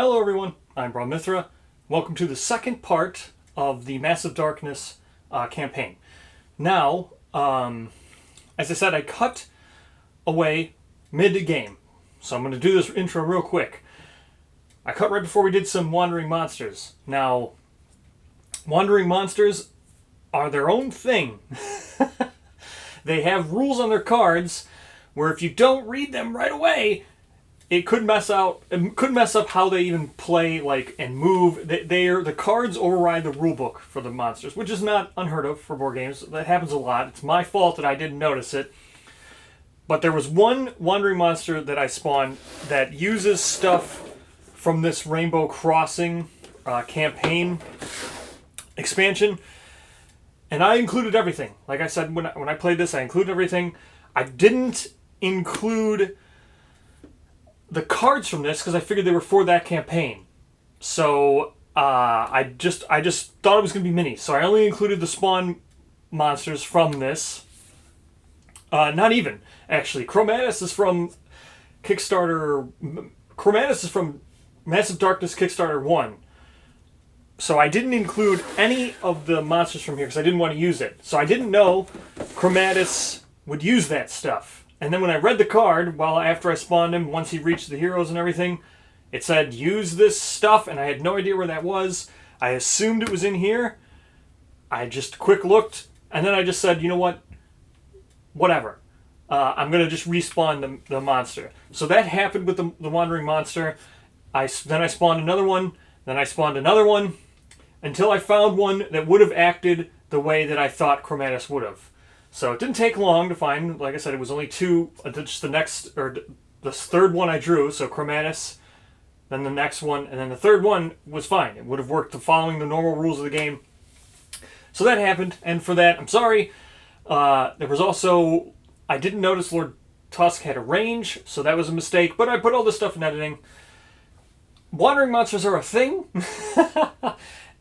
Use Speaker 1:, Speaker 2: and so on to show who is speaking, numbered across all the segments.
Speaker 1: Hello everyone, I'm Brahmithra. Welcome to the second part of the Massive Darkness campaign. Now, as I said, I cut away mid-game, so I'm going to do this intro real quick. I cut right before we did some Wandering Monsters. Now, Wandering Monsters are their own thing. They have rules on their cards where if you don't read them right away, it could mess up how they even play, and move. The cards override the rulebook for the monsters, which is not unheard of for board games. That happens a lot. It's my fault that I didn't notice it. But there was one wandering monster that I spawned that uses stuff from this Rainbow Crossing campaign expansion, and I included everything. Like I said, when I played this, I included everything. I didn't include the cards from this because I figured they were for that campaign. So I just thought it was going to be mini. So I only included the spawn monsters from this. Not even, actually. Chromatus is from Kickstarter. Chromatus is from Massive Darkness Kickstarter 1. So I didn't include any of the monsters from here because I didn't want to use it. So I didn't know Chromatus would use that stuff. And then when I read the card, after I spawned him, once he reached the heroes and everything, it said, use this stuff, and I had no idea where that was. I assumed it was in here. I just quick looked, and then I just said, you know what? Whatever. I'm going to just respawn the monster. So that happened with the Wandering Monster. Then I spawned another one, then I spawned another one, until I found one that would have acted the way that I thought Chromatus would have. So it didn't take long to find. Like I said, it was only two. Just the third one I drew. So Chromatus, then the next one, and then the third one was fine. It would have worked following the normal rules of the game. So that happened, and for that, I'm sorry. There was also, I didn't notice Lord Tusk had a range, so that was a mistake. But I put all this stuff in editing. Wandering monsters are a thing,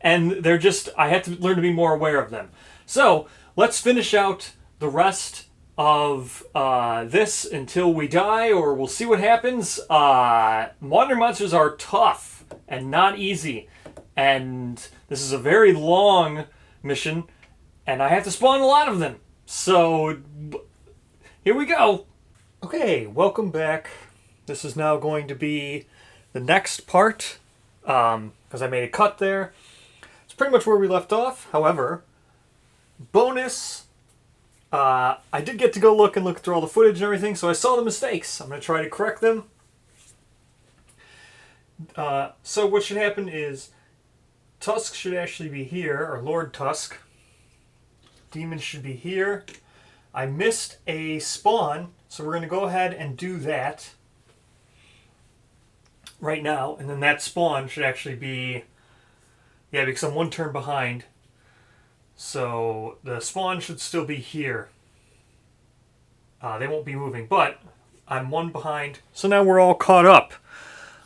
Speaker 1: and they're just. I had to learn to be more aware of them. So let's finish out the rest of this until we die, or we'll see what happens. Wandering monsters are tough and not easy, and this is a very long mission, and I have to spawn a lot of them. So here we go. Okay, welcome back. This is now going to be the next part, because I made a cut there. It's pretty much where we left off. However, bonus, I did get to go look through all the footage and everything, so I saw the mistakes. I'm going to try to correct them. So what should happen is Tusk should actually be here, or Lord Tusk. Demons should be here. I missed a spawn, so we're going to go ahead and do that right now, and then that spawn should actually be, because I'm one turn behind. So the spawn should still be here. They won't be moving, but I'm one behind. So now we're all caught up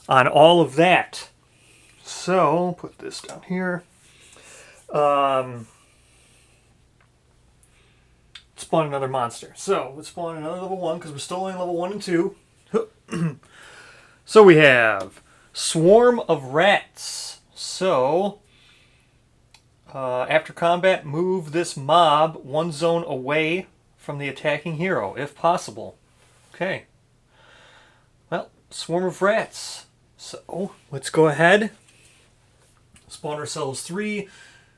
Speaker 1: on all of that. So put this down here. Spawn another monster. So let's spawn another level 1 because we're still in level 1 and 2. So we have Swarm of Rats. So after combat, move this mob one zone away from the attacking hero, if possible. Okay. Well, Swarm of Rats. So, let's go ahead. Spawn ourselves 3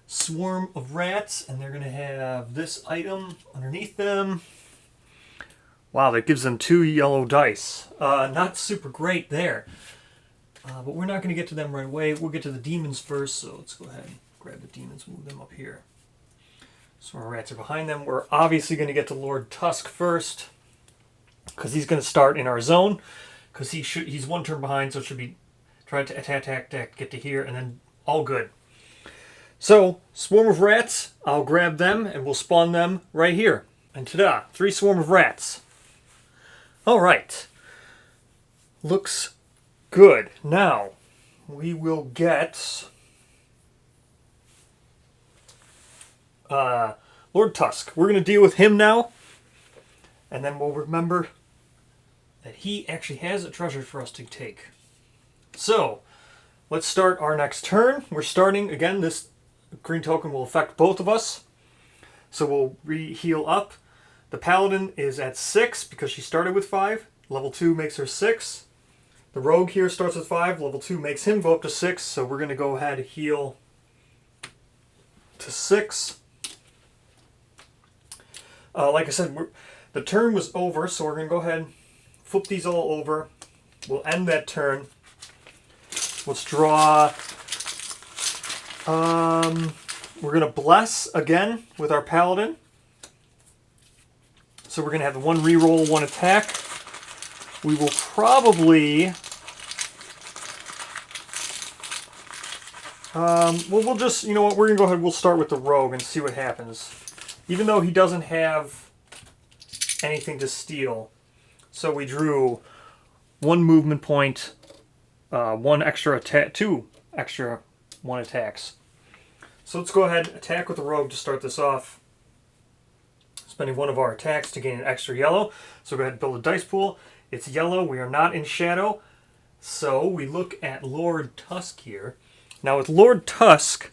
Speaker 1: Swarm of Rats, and they're going to have this item underneath them. Wow, that gives them 2 yellow dice. Not super great there. But we're not going to get to them right away. We'll get to the demons first, so let's go ahead and grab the demons, move them up here. Swarm of Rats are behind them. We're obviously going to get to Lord Tusk first, because he's going to start in our zone, because he's one turn behind, so it should be trying to attack, get to here, and then all good. So, Swarm of Rats, I'll grab them, and we'll spawn them right here. And ta-da, 3 Swarm of Rats. Alright. Looks good. Now, we will get Lord Tusk. We're going to deal with him now, and then we'll remember that he actually has a treasure for us to take. So, let's start our next turn. We're starting, again, this green token will affect both of us. So we'll heal up. The Paladin is at 6 because she started with 5. Level 2 makes her 6. The Rogue here starts with 5. Level 2 makes him go up to 6. So we're going to go ahead and heal to 6. Like I said, the turn was over, so we're going to go ahead and flip these all over. We'll end that turn. Let's draw. We're going to bless again with our Paladin. So we're going to have the 1 reroll, 1 attack. We will probably... we'll just, you know what, we're going to go ahead and we'll start with the Rogue and see what happens. Even though he doesn't have anything to steal. So we drew 1 movement point, 1 extra attack, 2 extra 1 attacks. So let's go ahead and attack with the Rogue to start this off. Spending 1 of our attacks to gain an extra yellow. So go ahead and build a dice pool. It's yellow. We are not in shadow. So we look at Lord Tusk here. Now with Lord Tusk,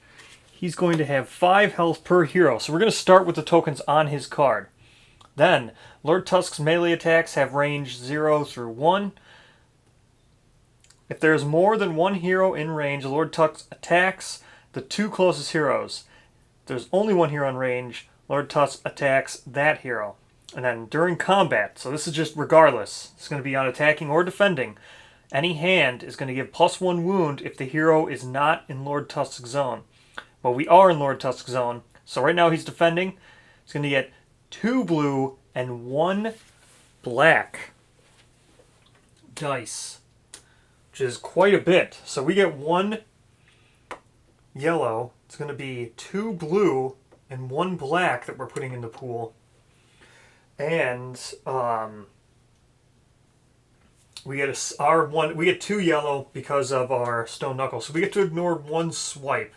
Speaker 1: he's going to have 5 health per hero. So we're going to start with the tokens on his card. Then, Lord Tusk's melee attacks have range 0 through 1. If there's more than 1 hero in range, Lord Tusk attacks the 2 closest heroes. If there's only 1 hero in range, Lord Tusk attacks that hero. And then during combat, so this is just regardless, it's going to be on attacking or defending, any hand is going to give +1 wound if the hero is not in Lord Tusk's zone. Well, we are in Lord Tusk's zone, so right now he's defending. He's going to get 2 blue and 1 black dice, which is quite a bit. So we get 1 yellow. It's going to be 2 blue and 1 black that we're putting in the pool. And we get 2 yellow because of our stone knuckle. So we get to ignore 1 swipe.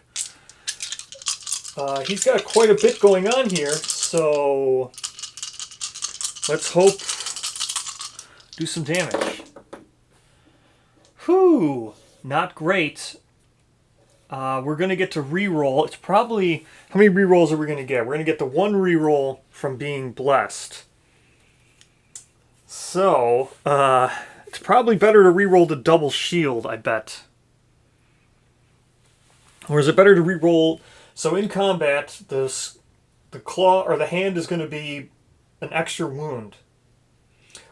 Speaker 1: He's got quite a bit going on here, so let's hope do some damage. Whew, not great. We're going to get to reroll. It's probably... How many rerolls are we going to get? We're going to get the 1 reroll from being blessed. So, it's probably better to reroll the double shield, I bet. Or is it better to reroll... So in combat, the claw or the hand is going to be an extra wound.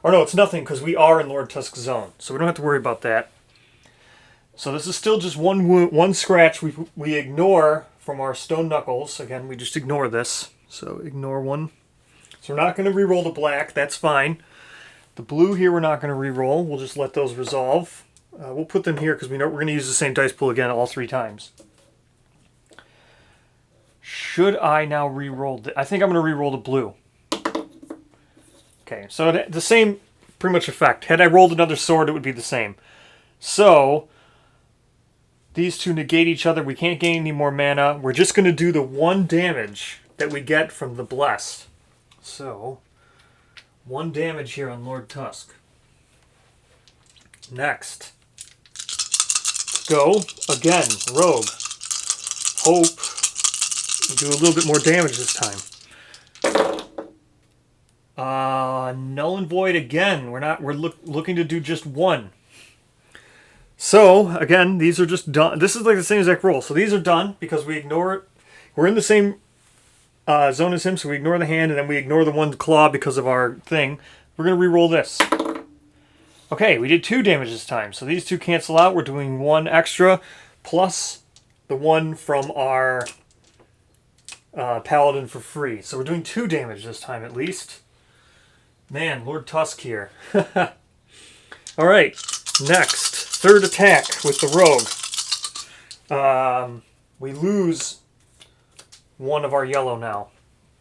Speaker 1: Or no, it's nothing because we are in Lord Tusk's zone, so we don't have to worry about that. So this is still just 1 wound, 1 scratch we ignore from our stone knuckles. Again, we just ignore this. So ignore 1. So we're not going to reroll the black. That's fine. The blue here we're not going to reroll. We'll just let those resolve. We'll put them here because we know we're going to use the same dice pool again all 3 times. Should I now re-roll? I think I'm going to re-roll the blue. Okay, so the same pretty much effect. Had I rolled another sword, it would be the same. So, these 2 negate each other. We can't gain any more mana. We're just going to do the 1 damage that we get from the blessed. So, 1 damage here on Lord Tusk. Next. Go. Again, Rogue. Hope. Do a little bit more damage this time. Null and void again. We're looking to do just 1. So again, these are just done. This is like the same exact roll. So these are done because we ignore it. We're in the same zone as him, so we ignore the hand and then we ignore the 1 claw because of our thing. We're gonna re-roll this. Okay, we did 2 damage this time. So these 2 cancel out. We're doing 1 extra plus the 1 from our Paladin for free. So we're doing 2 damage this time at least. Man, Lord Tusk here. Alright, next. 3rd attack with the Rogue. We lose 1 of our yellow now.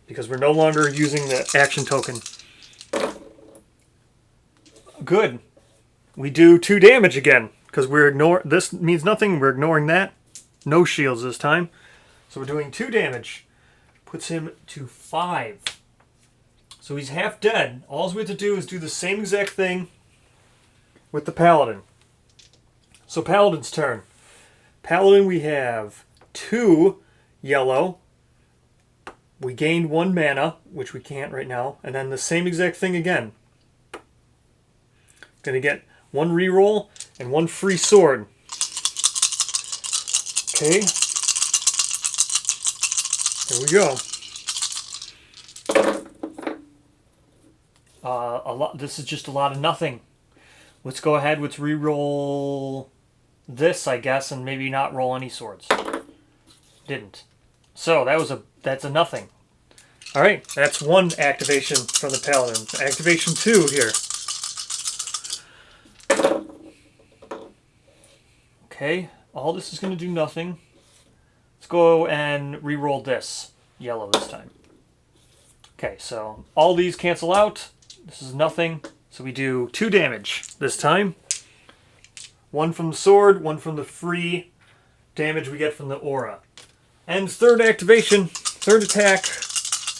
Speaker 1: Because we're no longer using the action token. Good. We do 2 damage again. Because this means nothing. We're ignoring that. No shields this time. So we're doing 2 damage. Puts him to 5. So he's half dead. All we have to do is do the same exact thing with the Paladin. So Paladin's turn. Paladin, we have 2 yellow. We gained 1 mana, which we can't right now. And then the same exact thing again. Going to get 1 reroll and 1 free sword. Okay. Here we go. This is just a lot of nothing. Let's go ahead. Let's reroll this, I guess, and maybe not roll any swords. Didn't. So that's a nothing. All right, that's 1 activation from the Paladin. Activation 2 here. Okay, all this is going to do nothing. Let's go and reroll this. Yellow this time. Okay, so all these cancel out. This is nothing. So we do 2 damage this time. 1 from the sword, 1 from the free damage we get from the aura. And 3rd activation, 3rd attack.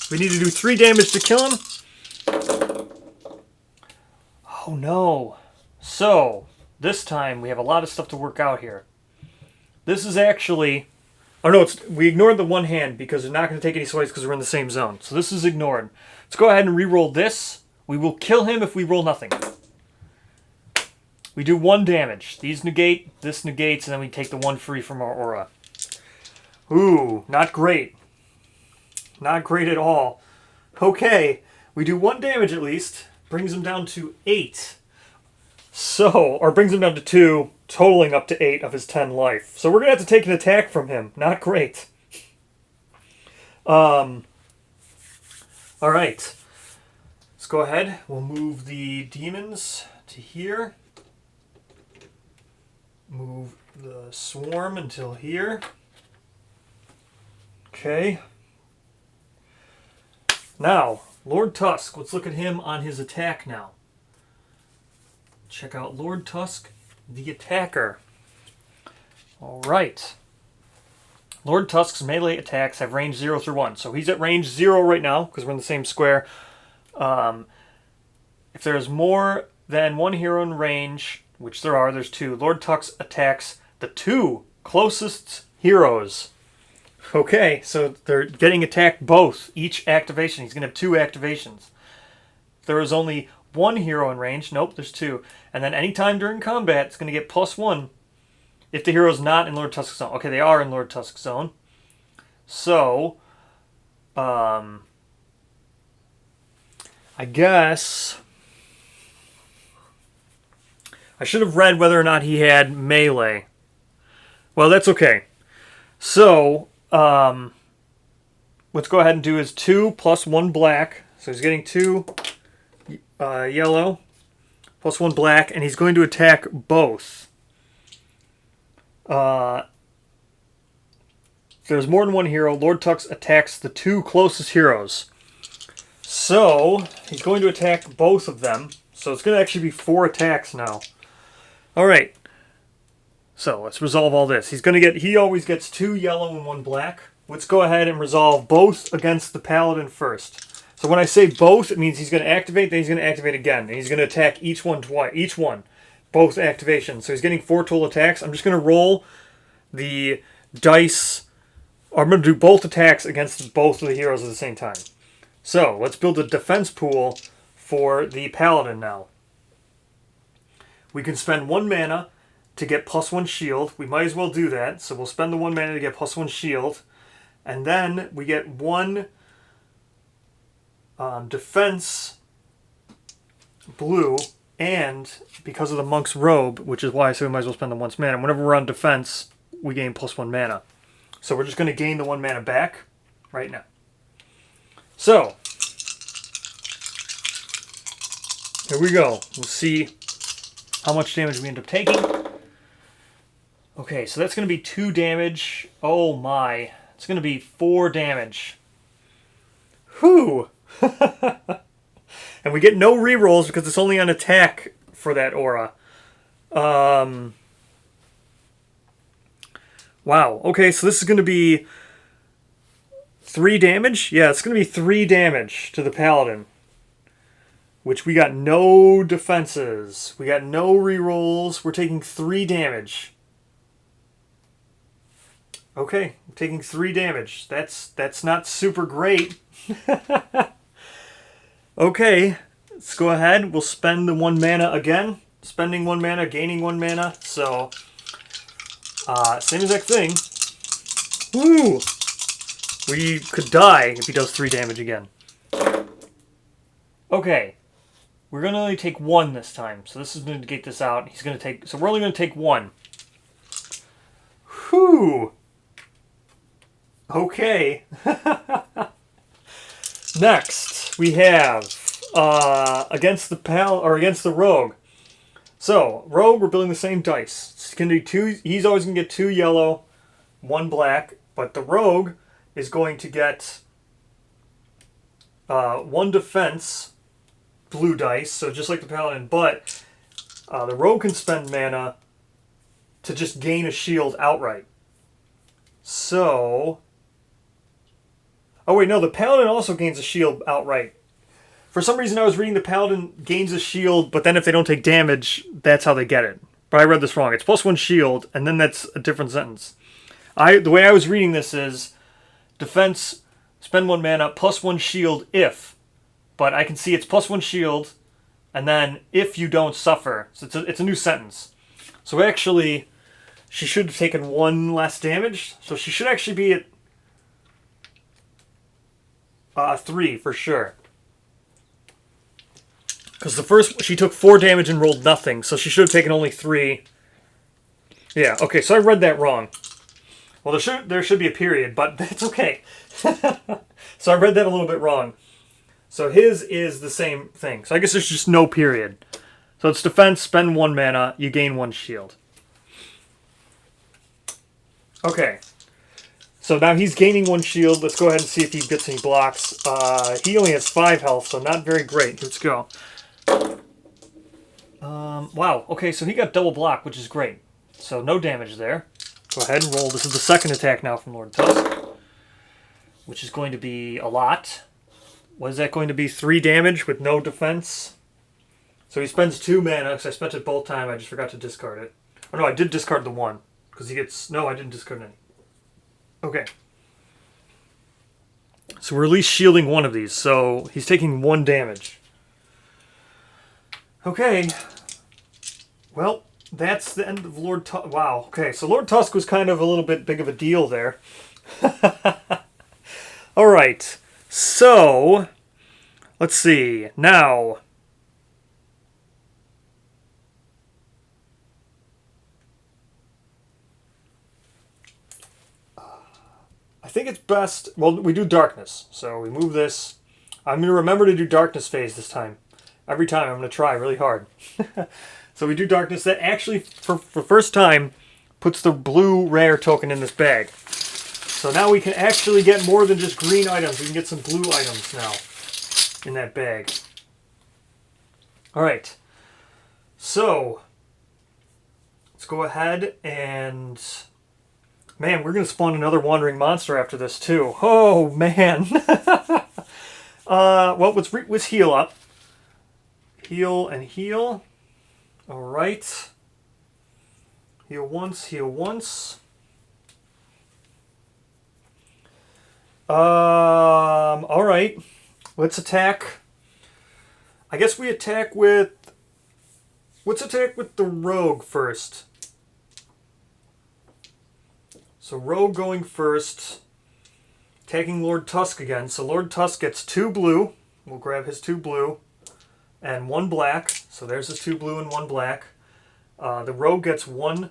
Speaker 1: We need to do 3 damage to kill him. Oh no. So, this time we have a lot of stuff to work out here. This is actually... Oh no, we ignored the 1 hand because they're not going to take any swipes because we're in the same zone. So this is ignored. Let's go ahead and re-roll this. We will kill him if we roll nothing. We do 1 damage. These negate, this negates, and then we take the 1 free from our aura. Ooh, not great. Not great at all. Okay, we do 1 damage at least. Brings him down to 8. So, or brings him down to 2, totaling up to 8 of his 10 life. So we're going to have to take an attack from him. Not great. Alright. Let's go ahead. We'll move the demons to here. Move the swarm until here. Okay. Now, Lord Tusk. Let's look at him on his attack now. Check out Lord Tusk, the attacker. Alright. Lord Tusk's melee attacks have range 0 through 1. So he's at range 0 right now, because we're in the same square. If there's more than 1 hero in range, which there's 2, Lord Tusk attacks the 2 closest heroes. Okay, so they're getting attacked both, each activation. He's going to have 2 activations. If there is only 1 hero in range, nope, there's 2. And then anytime during combat, it's going to get +1 if the hero's not in Lord Tusk's zone. Okay, they are in Lord Tusk's zone. So, I guess I should have read whether or not he had melee. Well, that's okay. So, let's go ahead and do his 2 plus 1 black. So he's getting 2 yellow plus 1 black, and he's going to attack both. If there's more than 1 hero, Lord Tusk attacks the 2 closest heroes. So, he's going to attack both of them. So it's going to actually be 4 attacks now. Alright. So, let's resolve all this. He always gets 2 yellow and 1 black. Let's go ahead and resolve both against the Paladin first. So when I say both, it means he's going to activate, then he's going to activate again. And he's going to attack each one twice. Each one. Both activations. So he's getting 4 total attacks. I'm just going to roll the dice. I'm going to do both attacks against both of the heroes at the same time. So, let's build a defense pool for the Paladin now. We can spend 1 mana to get +1 shield. We might as well do that. So we'll spend the 1 mana to get +1 shield. And then we get 1 defense blue. And because of the monk's robe, which is why I say we might as well spend the 1 mana. Whenever we're on defense, we gain +1 mana. So we're just going to gain the 1 mana back right now. So, here we go. We'll see how much damage we end up taking. Okay, so that's going to be 2 damage. Oh my. It's going to be 4 damage. Whew! And we get no rerolls because it's only on attack for that aura. Wow. Okay, so this is going to be 3 damage? Yeah, it's going to be 3 damage to the Paladin. Which we got no defenses. We got no rerolls. We're taking 3 damage. Okay, I'm taking 3 damage. That's not super great. Okay, let's go ahead. We'll spend the 1 mana again. Spending 1 mana, gaining 1 mana. So, same exact thing. Woo! We could die if he does 3 damage again. Okay. We're going to only take 1 this time. So this is going to negate this out. He's going to take... So we're only going to take 1. Whew! Okay. Next, we have against the rogue. So, rogue, we're building the same dice. It's gonna do 2. He's always gonna get 2 yellow, 1 black, but the rogue is going to get 1 defense, blue dice. So just like the paladin, but the rogue can spend mana to just gain a shield outright. So. Oh wait, no, the paladin also gains a shield outright. For some reason I was reading the paladin gains a shield, but then if they don't take damage, that's how they get it. But I read this wrong. It's +1 shield, and then that's a different sentence. The way I was reading this is defense, spend 1 mana, +1 shield if. But I can see it's +1 shield, and then if you don't suffer. So it's a new sentence. So actually, she should have taken 1 less damage. So she should actually be at 3 for sure. Because the first, she took 4 damage and rolled nothing, so she should have taken only 3. Yeah, okay, so I read that wrong. Well, there should be a period, but that's okay. So I read that a little bit wrong. So his is the same thing. So I guess there's just no period. So it's defense, spend 1 mana, you gain 1 shield. Okay. So now he's gaining 1 shield. Let's go ahead and see if he gets any blocks. He only has 5 health, so not very great. Let's go. Wow. Okay, so he got double block, which is great. So no damage there. Go ahead and roll. This is the second attack now from Lord Tusk, which is going to be a lot. What is that going to be? 3 damage with no defense. So he spends 2 mana, because I spent it both times. I just forgot to discard it. Oh no, I did discard the 1. Because he gets... No, I didn't discard any. Okay. So we're at least shielding 1 of these. So he's taking 1 damage. Okay. Well, that's the end of Lord Tusk. Wow. Okay, so Lord Tusk was kind of a little bit big of a deal there. All right. So, let's see. Now... I think it's best... Well, we do darkness. So we move this. I'm going to remember to do darkness phase this time. Every time I'm going to try really hard. So we do darkness. That actually, for first time, puts the blue rare token in this bag. So now we can actually get more than just green items. We can get some blue items now in that bag. Alright. So, let's go ahead and... Man, we're going to spawn another wandering monster after this, too. Oh, man. Well, let's heal up. Heal and heal. Alright. Heal once, heal once. Alright. Let's attack. I guess we attack with... Let's attack with the rogue first. So rogue going first. Attacking Lord Tusk again. So Lord Tusk gets 2 blue. We'll grab his 2 blue. And 1 black. So there's his 2 blue and 1 black. The rogue gets 1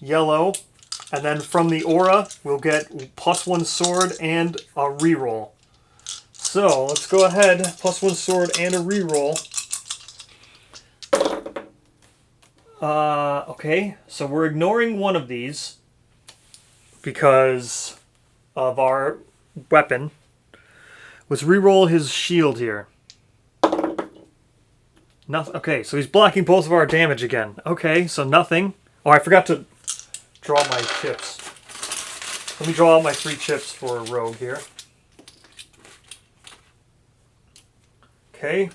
Speaker 1: yellow. And then from the aura, we'll get +1 sword and a reroll. So let's go ahead. +1 sword and a reroll. Okay, so we're ignoring one of these because of our weapon. Let's reroll his shield here. Nothing. Okay, so he's blocking both of our damage again. Okay, so nothing. Oh, I forgot to draw my chips. Let me draw out my 3 chips for a rogue here. Okay.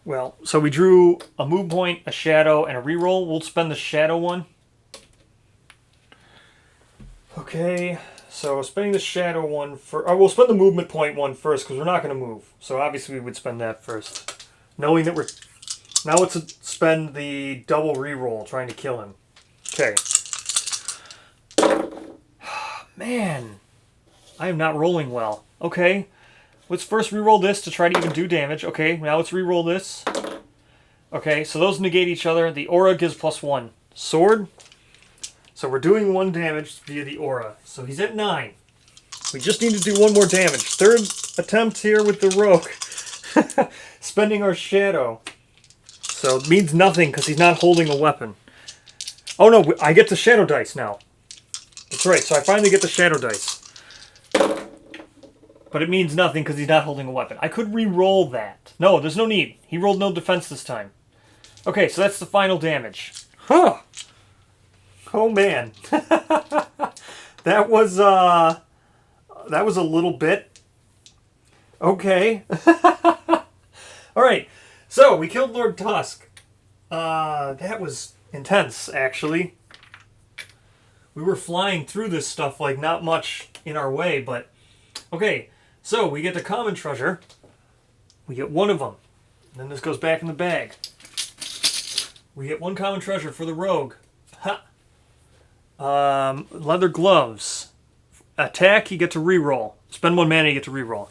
Speaker 1: Well, so we drew a move point, a shadow, and a reroll. We'll spend the shadow one. Okay, so spending the shadow one for... Oh, we'll spend the movement point one first, because we're not going to move. So obviously we would spend that first. Knowing that we're... Now let's spend the double reroll trying to kill him. Okay. Man, I am not rolling well. Okay, let's first reroll this to try to even do damage. Okay, now let's reroll this. Okay, so those negate each other. The aura gives +1. Sword. So we're doing 1 damage via the aura. So he's at 9. We just need to do 1 more damage. Third attempt here with the rogue. Spending our shadow. So it means nothing because he's not holding a weapon. Oh no, I get the shadow dice now. That's right, so I finally get the shadow dice. But it means nothing because he's not holding a weapon. I could re-roll that. No, there's no need. He rolled no defense this time. Okay, so that's the final damage. Huh. Oh man. That was a little bit. Okay. Alright, so we killed Lord Tusk. That was intense, actually. We were flying through this stuff like not much in our way, but... Okay, so we get the common treasure. We get 1 of them. And then this goes back in the bag. We get 1 common treasure for the rogue. Ha! Leather gloves. Attack, you get to reroll. Spend 1 mana, you get to reroll.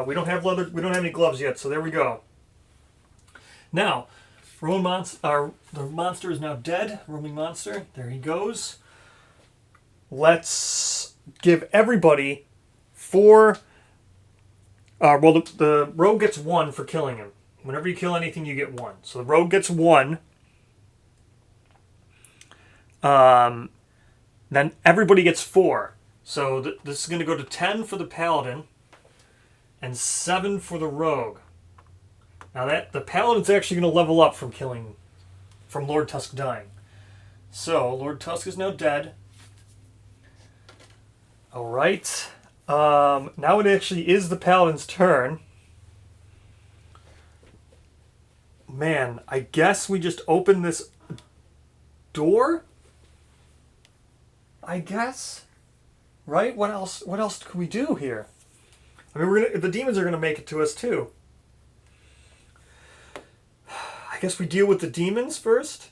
Speaker 1: We don't have any gloves yet, so there we go. Now, the monster is now dead. Roaming monster. There he goes. Let's give everybody 4... well, the rogue gets 1 for killing him. Whenever you kill anything, you get 1. So the rogue gets 1. Then everybody gets 4. So this is going to go to 10 for the paladin and 7 for the rogue. Now the paladin's actually going to level up from Lord Tusk dying. So Lord Tusk is now dead. All right. Now it actually is the paladin's turn. Man, I guess we just open this door? I guess. Right? What else can we do here? I mean, the demons are gonna make it to us too. I guess we deal with the demons first?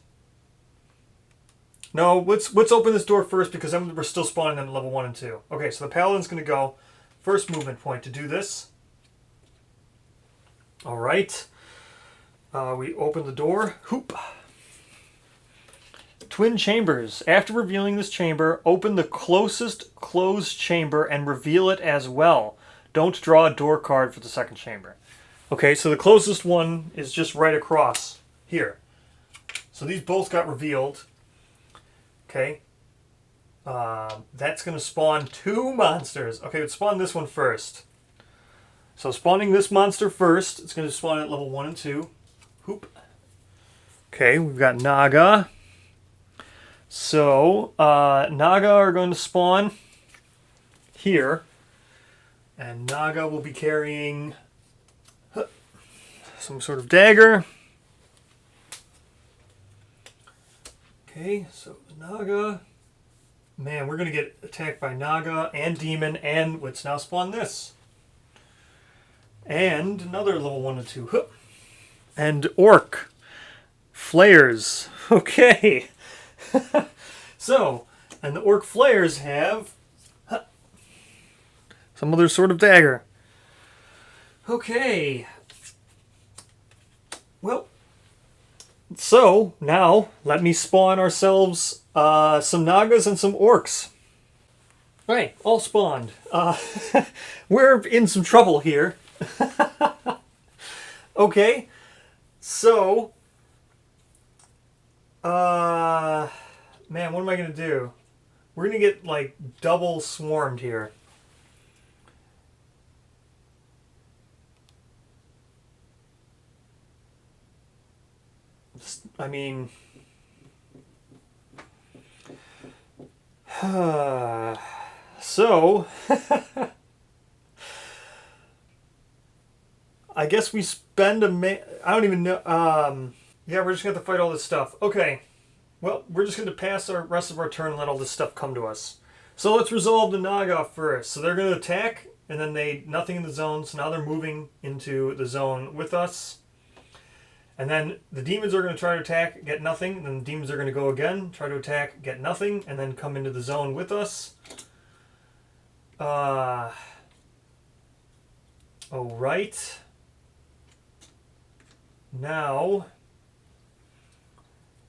Speaker 1: No, let's open this door first because then we're still spawning them at level 1 and 2. Okay, so the paladin's gonna go first movement point to do this. Alright. We open the door. Hoop. Twin chambers. After revealing this chamber, open the closest closed chamber and reveal it as well. Don't draw a door card for the second chamber. Okay, so the closest one is just right across here. So these both got revealed. Okay. That's going to spawn 2 monsters. Okay, let's spawn this one first. So spawning this monster first, it's going to spawn at level 1 and 2. Hoop. Okay, we've got Naga. So, Naga are going to spawn here. And Naga will be carrying some sort of dagger. Okay, so Naga. Man, we're going to get attacked by Naga and Demon, and let's now spawn this. And another level 1 and 2. And Orc. Flares. Okay. So, and the Orc Flares have some other sort of dagger. Okay. Well, so now let me spawn ourselves some Nagas and some Orcs. Right, all spawned. We're in some trouble here. Okay, so man, what am I gonna do? We're gonna get like double swarmed here. I mean, so I guess we spend I don't even know. Yeah, we're just gonna have to fight all this stuff. Okay. Well, we're just going to pass the rest of our turn and let all this stuff come to us. So let's resolve the Naga first. So they're going to attack, and then nothing in the zone, so now they're moving into the zone with us. And then the demons are going to try to attack, get nothing, and then the demons are going to go again, try to attack, get nothing, and then come into the zone with us. Alright. Now,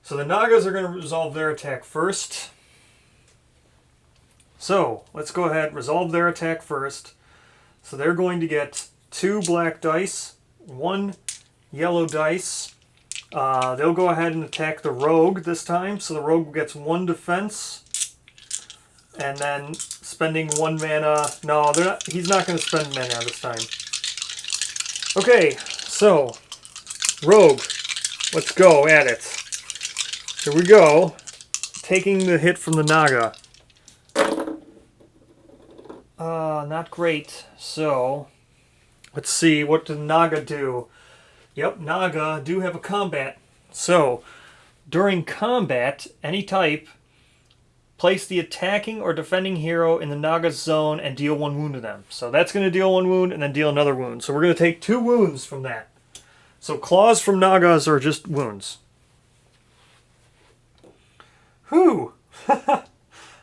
Speaker 1: so the Nagas are going to resolve their attack first. So, let's go ahead, resolve their attack first. So they're going to get 2 black dice, 1 yellow dice. They'll go ahead and attack the rogue this time. So the rogue gets 1 defense. And then spending 1 mana. No, he's not going to spend mana this time. Okay, so rogue, let's go at it. Here we go. Taking the hit from the Naga. Not great. So, let's see, what did Naga do? Yep, Naga do have a combat. So, during combat, any type, place the attacking or defending hero in the Naga's zone and deal 1 wound to them. So that's going to deal 1 wound and then deal another wound. So we're going to take 2 wounds from that. So claws from Nagas are just wounds. Whew.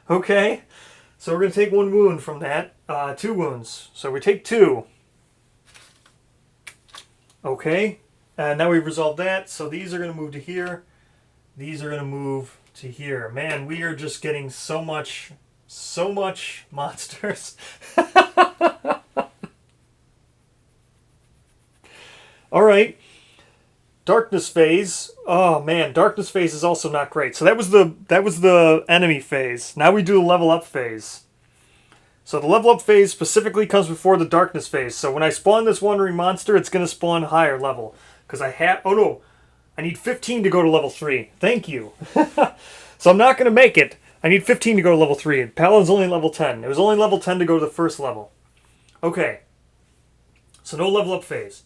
Speaker 1: Okay. So we're going to take 1 wound from that. 2 wounds. So we take 2. Okay. And now we've resolved that. So these are going to move to here. These are going to move to here. Man, we are just getting so much monsters. All right. Darkness phase. Oh man, darkness phase is also not great. So that was the enemy phase. Now we do the level up phase. So the level up phase specifically comes before the darkness phase. So when I spawn this wandering monster, it's going to spawn higher level because I have. Oh no, I need 15 to go to level 3. Thank you. So I'm not going to make it. I need 15 to go to level 3. And Paladin's only level 10. It was only level 10 to go to the first level. Okay. So no level up phase.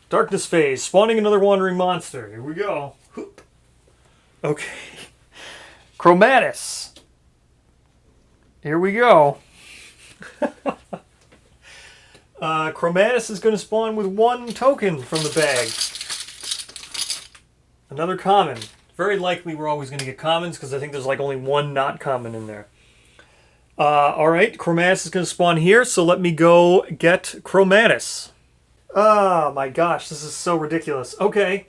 Speaker 1: Darkness phase. Spawning another wandering monster. Here we go. Okay. Chromatus. Here we go. Chromatus is going to spawn with 1 token from the bag. Another common. Very likely we're always going to get commons because I think there's like only 1 not common in there. Alright, Chromatus is going to spawn here, so let me go get Chromatus. Oh my gosh, this is so ridiculous. Okay.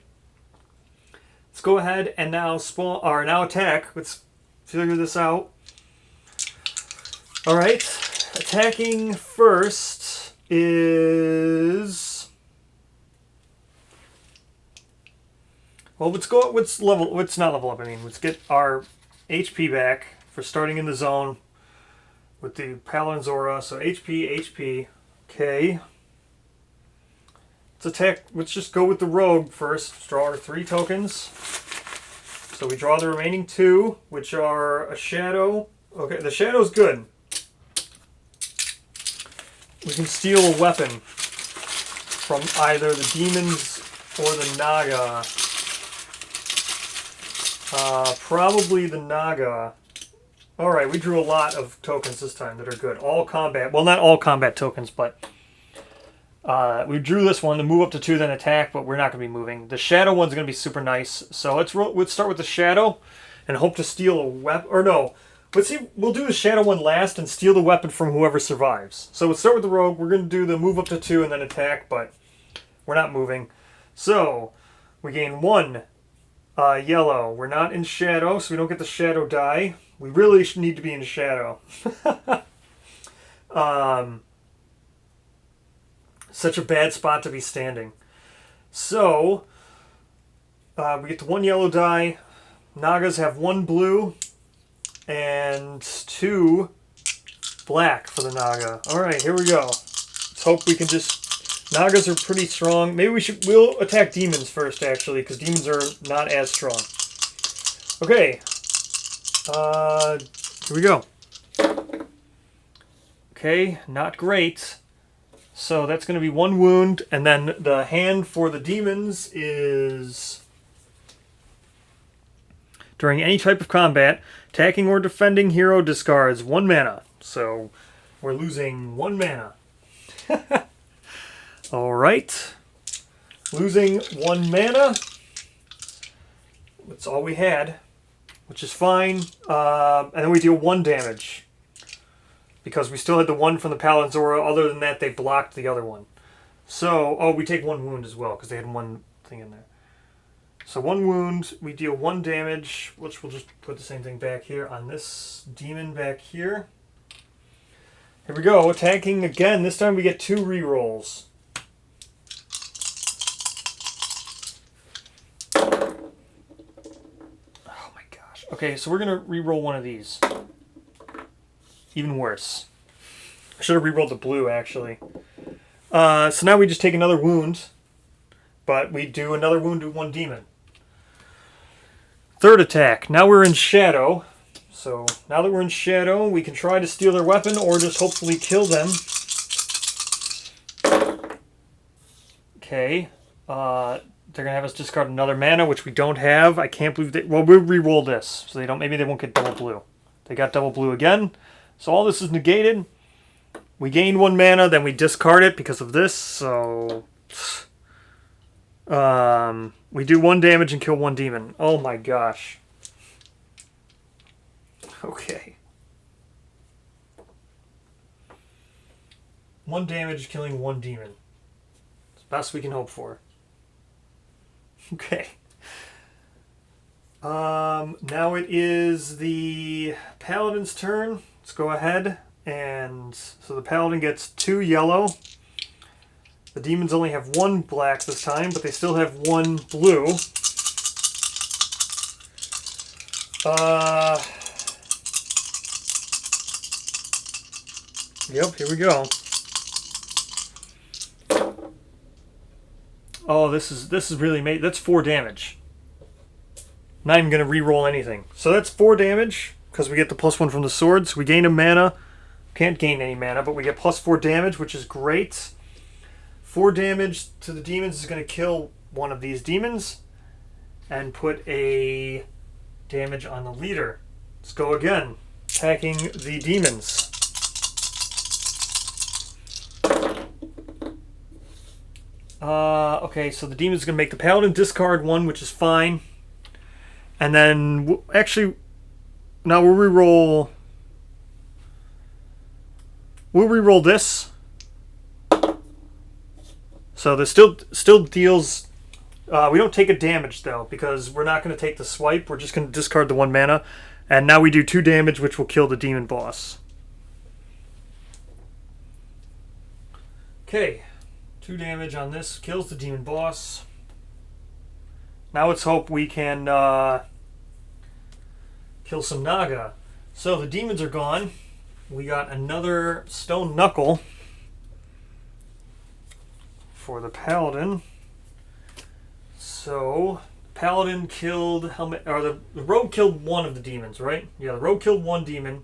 Speaker 1: Let's go ahead and now spawn, or now attack. Let's figure this out. Alright, attacking first is... Well, let's not level up, let's get our HP back for starting in the zone with the Paladin's Aura. So HP. Okay. Let's attack, let's just go with the rogue first. Draw our 3 tokens. So we draw the remaining 2, which are a shadow. Okay, the shadow's good. We can steal a weapon from either the demons or the Naga. Probably the Naga. Alright, we drew a lot of tokens this time that are good. All combat. Well, not all combat tokens, but we drew this one to move up to 2, then attack, but we're not going to be moving. The shadow one's going to be super nice. So let's start with the shadow and hope to steal a weapon. Or no, let's see. We'll do the shadow one last and steal the weapon from whoever survives. So let's start with the rogue. We're going to do the move up to 2 and then attack, but we're not moving. So we gain 1 yellow. We're not in shadow, so we don't get the shadow die. We really need to be in shadow. Such a bad spot to be standing. So, we get the 1 yellow die. Nagas have 1 blue and 2 black for the Naga. Alright, here we go. Let's hope we can just... Nagas are pretty strong. Maybe we'll attack demons first, actually, because demons are not as strong. Okay. Here we go. Okay, not great. So that's going to be 1 wound, and then the hand for the demons is During any type of combat, attacking or defending hero discards 1 mana. So we're losing 1 mana. Alright. Losing 1 mana. That's all we had, which is fine. And then we deal 1 damage. Because we still had the 1 from the Paladin's Aura. Other than that, they blocked the other one. So, oh, we take 1 wound as well, because they had 1 thing in there. So 1 wound, we deal 1 damage, which we'll just put the same thing back here on this demon back here. Here we go, attacking again. This time we get 2 rerolls. Oh my gosh. Okay, so we're going to reroll one of these. Even worse. I should have rerolled the blue, actually. So now we just take another wound, but we do another wound to 1 demon. 3rd attack. Now we're in shadow. So now that we're in shadow, we can try to steal their weapon or just hopefully kill them. Okay. They're going to have us discard another mana, which we don't have. I can't believe they... Well, we'll re-roll this. So they don't... Maybe they won't get double blue. They got double blue again. So all this is negated. We gain 1 mana, then we discard it because of this. So... we do 1 damage and kill 1 demon. Oh my gosh. Okay. 1 damage killing 1 demon. It's the best we can hope for. Okay. Now it is the Paladin's turn. Let's go ahead. And so the Paladin gets 2 yellow. The demons only have 1 black this time, but they still have 1 blue. Yep, here we go. Oh, this is really made. That's 4 damage. Not even gonna re-roll anything. So that's 4 damage because we get the +1 from the swords. We gain a mana. Can't gain any mana, but we get +4 damage, which is great. 4 damage to the demons is going to kill one of these demons and put a damage on the leader. Let's go again. Attacking the demons. Okay, so the demon's going to make the Paladin discard 1, which is fine. And then, actually, now we'll re-roll... We'll re-roll this. So this still deals... we don't take a damage, though, because we're not going to take the swipe. We're just going to discard the 1 mana. And now we do 2 damage, which will kill the demon boss. Okay. 2 damage on this. Kills the demon boss. Now let's hope we can kill some Naga. So the demons are gone. We got another stone knuckle for the Paladin. So Paladin killed the rogue killed 1 of the demons, right? Yeah, the rogue killed 1 demon.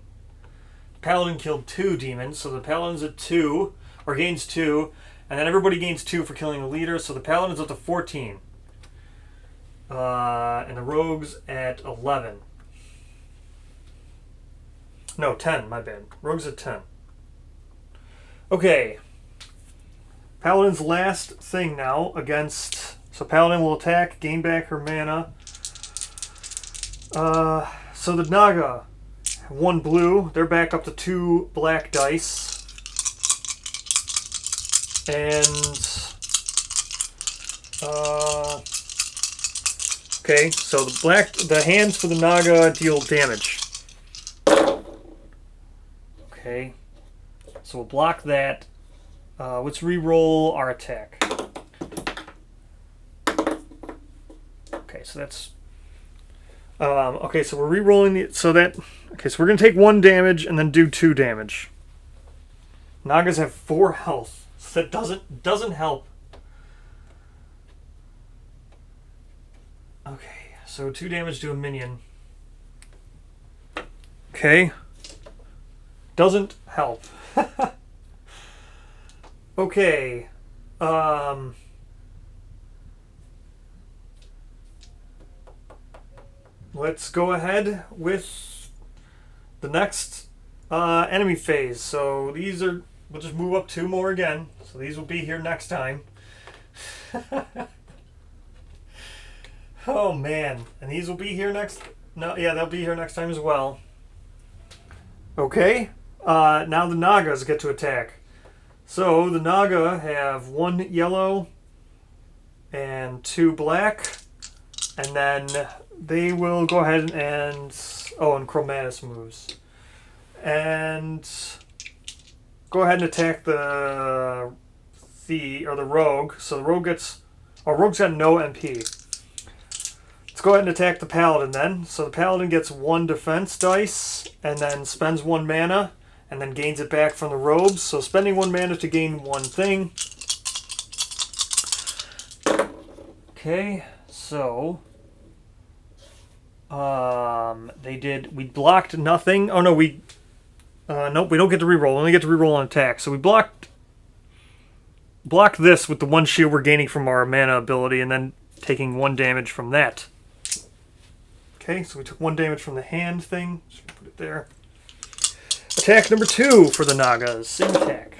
Speaker 1: Paladin killed 2 demons, so the Paladin's at 2, or gains 2, and then everybody gains 2 for killing the leader, so the Paladin's up to 14. And the rogue's at 11. No, 10, my bad. Rogue's at 10. Okay. Paladin's last thing now against... So Paladin will attack, gain back her mana. So the Naga, 1 blue. They're back up to 2 black dice. And... okay, so the hands for the Naga deal damage. Okay, so we'll block that. Let's re-roll our attack. Okay, so that's... okay, so we're re-rolling the... So that... Okay, so we're going to take 1 damage and then do 2 damage. Nagas have 4 health. So that doesn't help. Okay, so 2 damage to a minion. Okay. Doesn't help. Okay. let's go ahead with the next enemy phase. So these are, we'll just move up 2 more again. So these will be here next time. Oh man, and these will be here next. No, yeah, they'll be here next time as well. Okay, now the Nagas get to attack. So the Naga have 1 yellow and 2 black, and then they will go ahead and and Chromatus moves, and go ahead and attack the rogue. So the rogue gets, rogue's got no MP. Let's go ahead and attack the paladin then. So the paladin gets 1 defense dice and then spends 1 mana and then gains it back from the robes. So spending 1 mana to gain 1 thing. Okay, so we blocked nothing. Oh no, nope, we don't get to reroll. We only get to reroll on attack. So we blocked this with the 1 shield we're gaining from our mana ability and then taking 1 damage from that. Okay, so we took 1 damage from the hand thing. Just put it there. Attack number 2 for the Nagas. Same attack.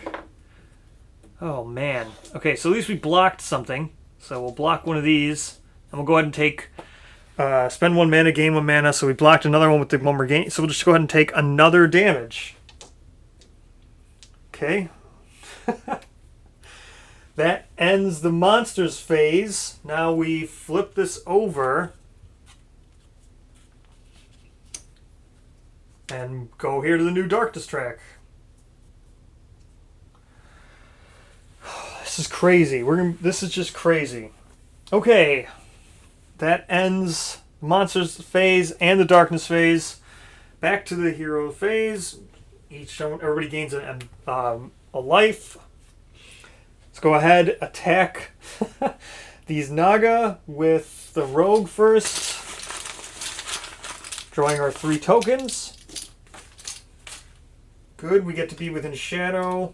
Speaker 1: Oh, man. Okay, so at least we blocked something. So we'll block one of these. And we'll go ahead and take... spend 1 mana, gain 1 mana. So we blocked another one with the 1 more gain. So we'll just go ahead and take another damage. Okay. That ends the monsters phase. Now we flip this over and go here to the new darkness track. This is crazy. This is just crazy. Okay, that ends the monsters phase and the darkness phase. Back to the hero phase. Everybody gains a life. Let's go ahead, attack these Naga with the rogue first. Drawing our 3 tokens. Good, we get to be within shadow.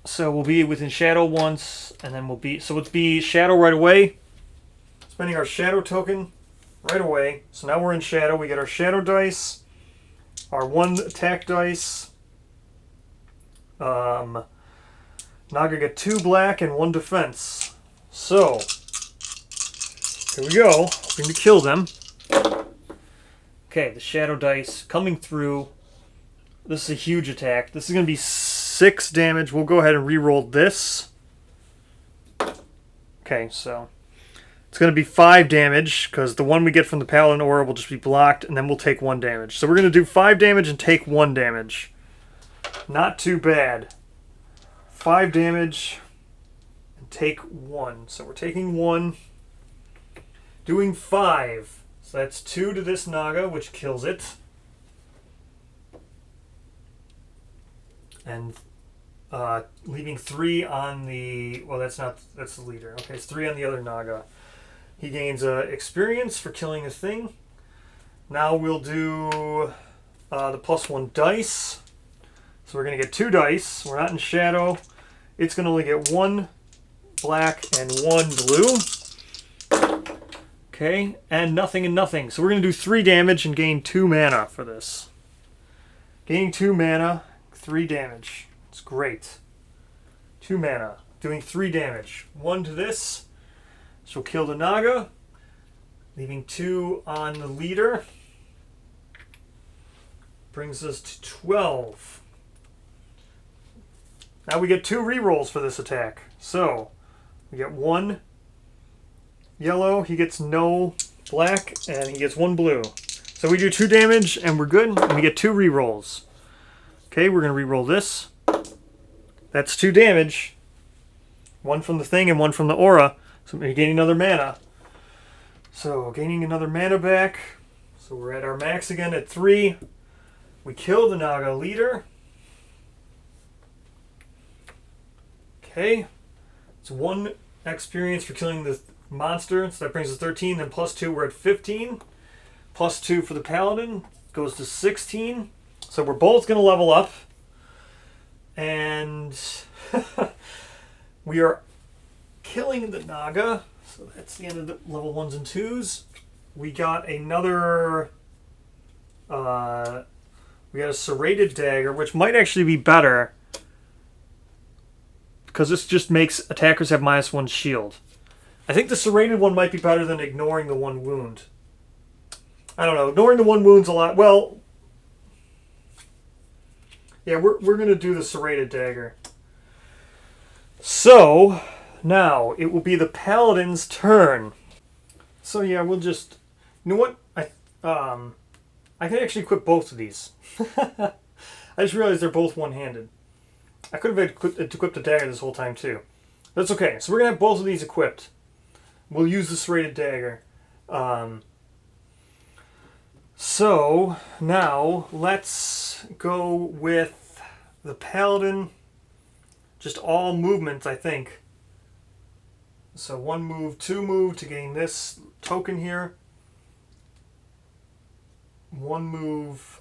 Speaker 1: So we'll be within shadow once, and then let's be shadow right away. Spending our shadow token right away. So now we're in shadow. We get our shadow dice, our 1 attack dice. Naga get 2 black and 1 defense. So, here we go. Hoping to kill them. Okay, the shadow dice coming through. This is a huge attack. This is going to be 6 damage. We'll go ahead and re-roll this. Okay, so it's going to be 5 damage because the one we get from the Paladin Aura will just be blocked, and then we'll take 1 damage. So we're going to do 5 damage and take 1 damage. Not too bad. 5 damage and take 1. So we're taking 1, doing 5. So that's 2 to this Naga, which kills it. And leaving 3 on the... Well, that's the leader. Okay, it's 3 on the other Naga. He gains experience for killing a thing. Now we'll do the +1 dice. So we're going to get 2 dice. We're not in shadow. It's going to only get 1 black and 1 blue. Okay, and nothing and nothing. So we're going to do 3 damage and gain 2 mana for this. Gaining 2 mana, 3 damage. It's great. 2 mana, doing 3 damage. 1 to this, which will kill the Naga. Leaving 2 on the leader. Brings us to 12. Now we get 2 rerolls for this attack. So, we get 1 yellow, he gets no black, and he gets 1 blue. So we do 2 damage, and we're good, and we get 2 rerolls. Okay, we're going to reroll this. That's 2 damage. 1 from the thing and 1 from the aura. So we're gaining another mana. So, gaining another mana back. So we're at our max again at 3. We kill the Naga leader. Okay. It's 1 experience for killing the monster, so that brings us 13. Then +2, we're at 15. +2 for the paladin goes to 16. So we're both going to level up, and we are killing the Naga. So that's the end of the level 1s and 2s. We got another... we got a serrated dagger, which might actually be better. Because this just makes attackers have -1 shield. I think the serrated one might be better than ignoring the 1 wound. I don't know. Ignoring the 1 wound's a lot... Well... Yeah, we're going to do the serrated dagger. So, now, it will be the Paladin's turn. So yeah, we'll just... You know what? I can actually equip both of these. I just realized they're both one-handed. I could have equipped the dagger this whole time too. That's okay. So we're going to have both of these equipped. We'll use the serrated dagger. So, now, let's go with the Paladin. Just all movements, I think. So 1 move, 2 move to gain this token here. 1 move,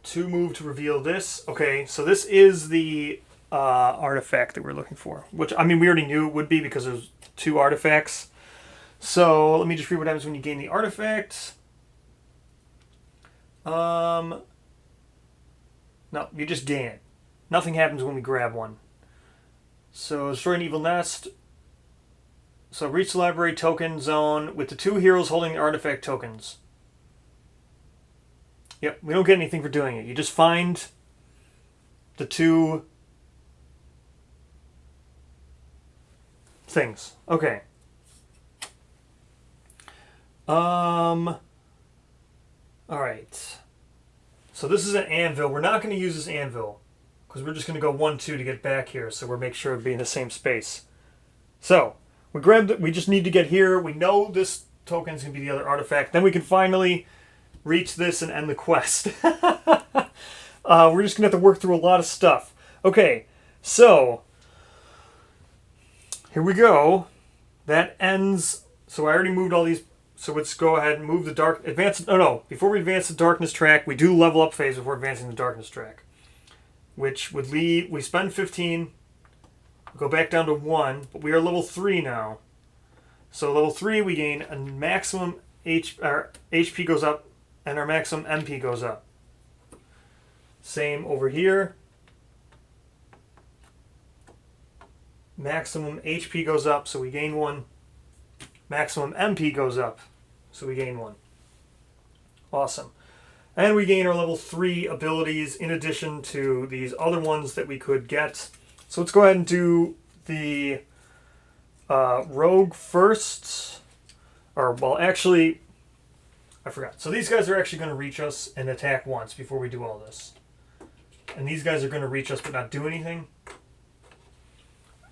Speaker 1: 2 move to reveal this. Okay, so this is the artifact that we're looking for. Which, I mean, we already knew it would be because there's 2 artifacts. So, let me just read what happens when you gain the artifact. No, you just gain it. Nothing happens when we grab one. So, destroy an evil nest. So, reach the library token zone with the 2 heroes holding the artifact tokens. Yep, we don't get anything for doing it. You just find the 2 things. Okay. Alright. So this is an anvil. We're not going to use this anvil, because we're just going to go 1-2 to get back here, so we'll make sure it'll be in the same space. So, we just need to get here. We know this token's going to be the other artifact. Then we can finally reach this and end the quest. We're just going to have to work through a lot of stuff. Okay, so, here we go. That ends... So I already moved all these... So let's go ahead and move the dark... Before we advance the darkness track, we do level up phase before advancing the darkness track. Which would leave... We spend 15, go back down to 1, but we are level 3 now. So level 3, we gain a maximum our HP goes up, and our maximum MP goes up. Same over here. Maximum HP goes up, so we gain 1. Maximum MP goes up, so we gain 1. Awesome. And we gain our level 3 abilities in addition to these other ones that we could get. So let's go ahead and do the rogue first. Or, well, actually, I forgot. So these guys are actually going to reach us and attack once before we do all this. And these guys are going to reach us but not do anything.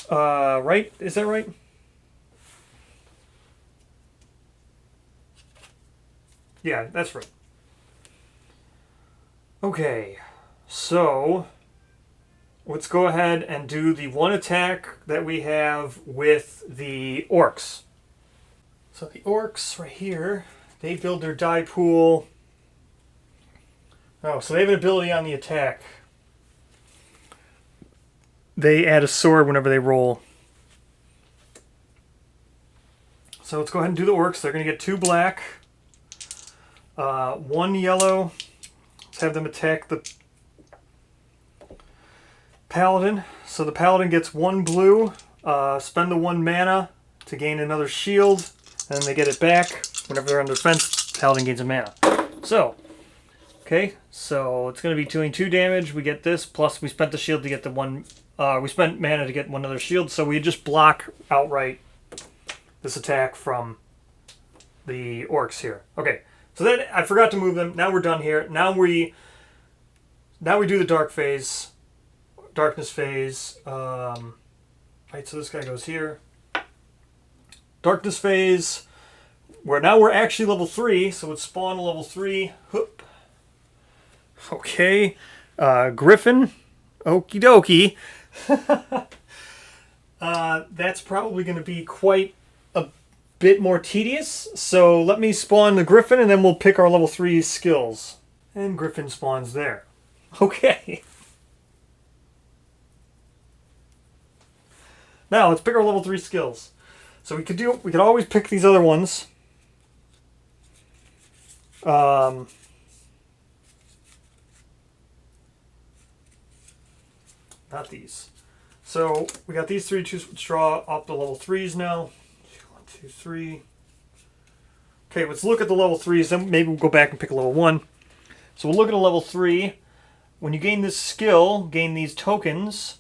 Speaker 1: Right? Is that right? Yeah, that's right. Okay, so let's go ahead and do the 1 attack that we have with the orcs. So the orcs right here, they build their die pool. Oh, so they have an ability on the attack. They add a sword whenever they roll. So let's go ahead and do the orcs. They're going to get 2 black. 1 yellow. Let's have them attack the paladin. So the paladin gets 1 blue. Spend the 1 mana to gain another shield. And then they get it back. Whenever they're under defense, paladin gains a mana. So, okay. So it's going to be doing 2 damage. We get this. Plus we spent the shield to get the 1... we spent mana to get 1 other shield. So we just block outright this attack from the orcs here. Okay. So then I forgot to move them. Now we're done here. Now we do the darkness phase. Right, so this guy goes here. Darkness phase. Now we're actually level 3, so let's spawn a level 3. Hoop. Okay. Griffin. Okie dokie. That's probably going to be quite a bit more tedious. So let me spawn the Griffin and then we'll pick our level 3 skills. And Griffin spawns there. Okay. Now let's pick our level 3 skills. So we could always pick these other ones. Not these. So we got these 3 to draw up the level 3s now. 1, 2, 3. Okay, let's look at the level 3s, then maybe we'll go back and pick a level 1. So we'll look at a level 3. When you gain this skill, gain these tokens,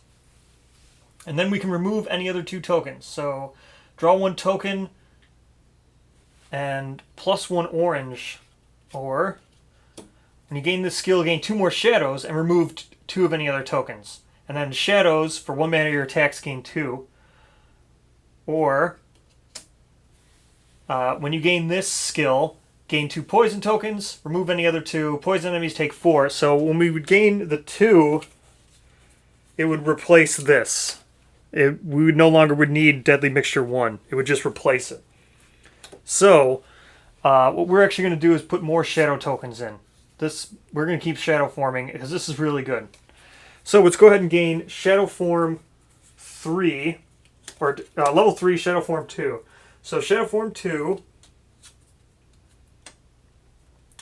Speaker 1: and then we can remove any other 2 tokens. So draw 1 token and +1 orange. Or when you gain this skill, gain 2 more shadows and remove 2 of any other tokens. And then shadows, for 1 mana of your attacks, gain 2. Or when you gain this skill, gain 2 poison tokens, remove any other 2. Poison enemies take 4. So when we would gain the 2, it would replace this. We would no longer need Deadly Mixture 1. It would just replace it. So what we're actually going to do is put more shadow tokens in. We're going to keep shadow forming because this is really good. So let's go ahead and gain Shadow Form 3, or level 3 Shadow Form 2. So Shadow Form 2.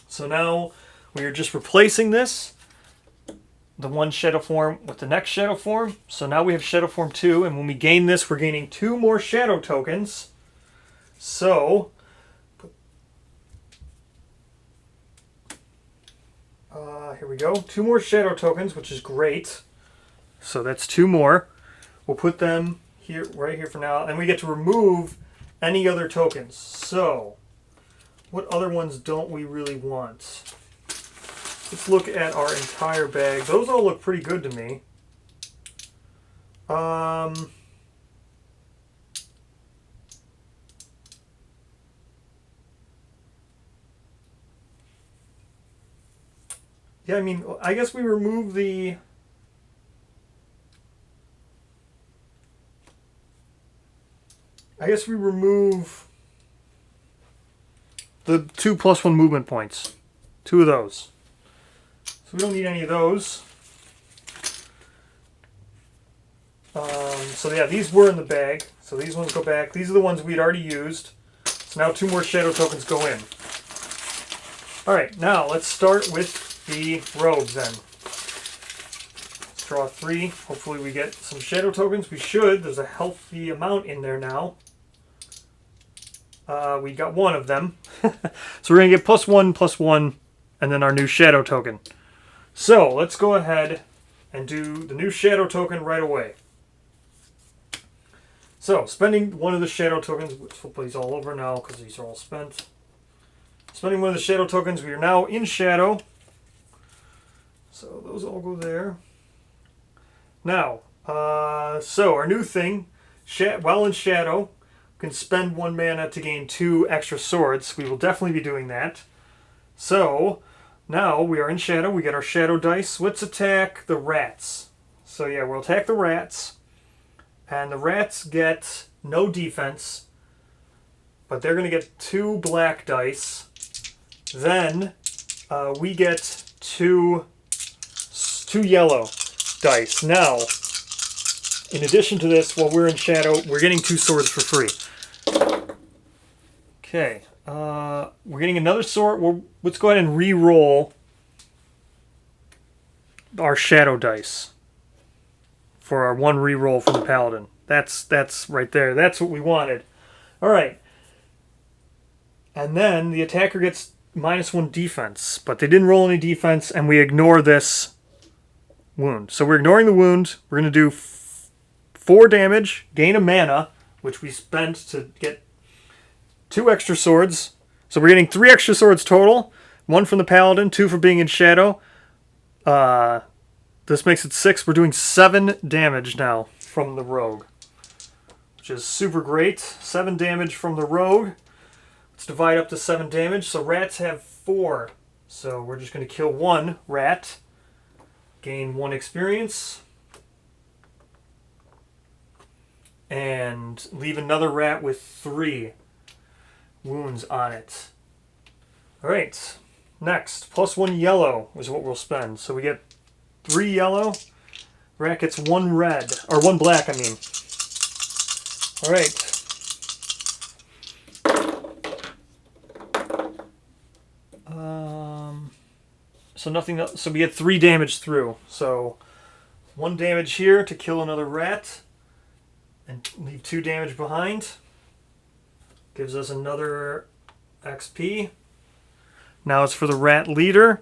Speaker 1: So now we are just replacing this, the one Shadow Form, with the next Shadow Form. So now we have Shadow Form 2, and when we gain this, we're gaining 2 more Shadow tokens. So here we go. 2 more Shadow tokens, which is great. So that's 2 more. We'll put them here, right here for now, and we get to remove any other tokens. So what other ones don't we really want? Let's look at our entire bag. Those all look pretty good to me. Yeah, I mean, I guess we remove the... the 2 +1 movement points. 2 of those. So we don't need any of those. So yeah, these were in the bag. So these ones go back. These are the ones we'd already used. So now 2 more shadow tokens go in. Alright, now let's start with the robes then. Let's draw 3. Hopefully we get some shadow tokens. We should. There's a healthy amount in there now. We got 1 of them. So we're going to get +1, +1, and then our new shadow token. So let's go ahead and do the new shadow token right away. So spending 1 of the shadow tokens, which we'll put these all over now because these are all spent. Spending 1 of the shadow tokens, we are now in shadow. So those all go there. Now, so our new thing, while in shadow, we can spend 1 mana to gain 2 extra swords. We will definitely be doing that. So now we are in shadow. We get our shadow dice. Let's attack the rats. So yeah, we'll attack the rats. And the rats get no defense, but they're going to get 2 black dice. Then we get 2 yellow dice. Now, in addition to this, while we're in shadow, we're getting 2 swords for free. Okay, we're getting another sword. Let's go ahead and re-roll our shadow dice for our 1 re-roll from the paladin. That's right there. That's what we wanted. All right. And then the attacker gets -1 defense, but they didn't roll any defense, and we ignore this wound. So we're ignoring the wound. We're going to do 4 damage, gain a mana, which we spent to get 2 extra swords. So we're getting 3 extra swords total. 1 from the paladin, 2 for being in shadow. This makes it 6. We're doing 7 damage now from the rogue, which is super great. 7 damage from the rogue. Let's divide up to 7 damage. So rats have 4. So we're just going to kill 1 rat. Gain 1 experience. And leave another rat with 3 wounds on it. Alright. Next, +1 yellow is what we'll spend. So we get 3 yellow. Rat gets 1 red. Or 1 black, I mean. All right. So nothing else. So we get 3 damage through. So 1 damage here to kill another rat and leave 2 damage behind. Gives us another XP. Now it's for the rat leader.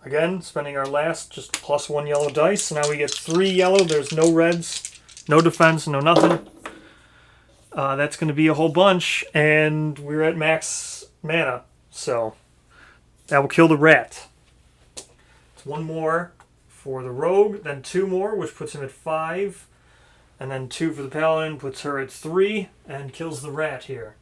Speaker 1: Again, spending our last just +1 yellow dice. So now we get 3 yellow. There's no reds, no defense, no nothing. That's going to be a whole bunch, and we're at max mana. So that will kill the rat. It's 1 more for the rogue, then 2 more, which puts him at 5. And then 2 for the paladin, puts her at 3, and kills the rat here.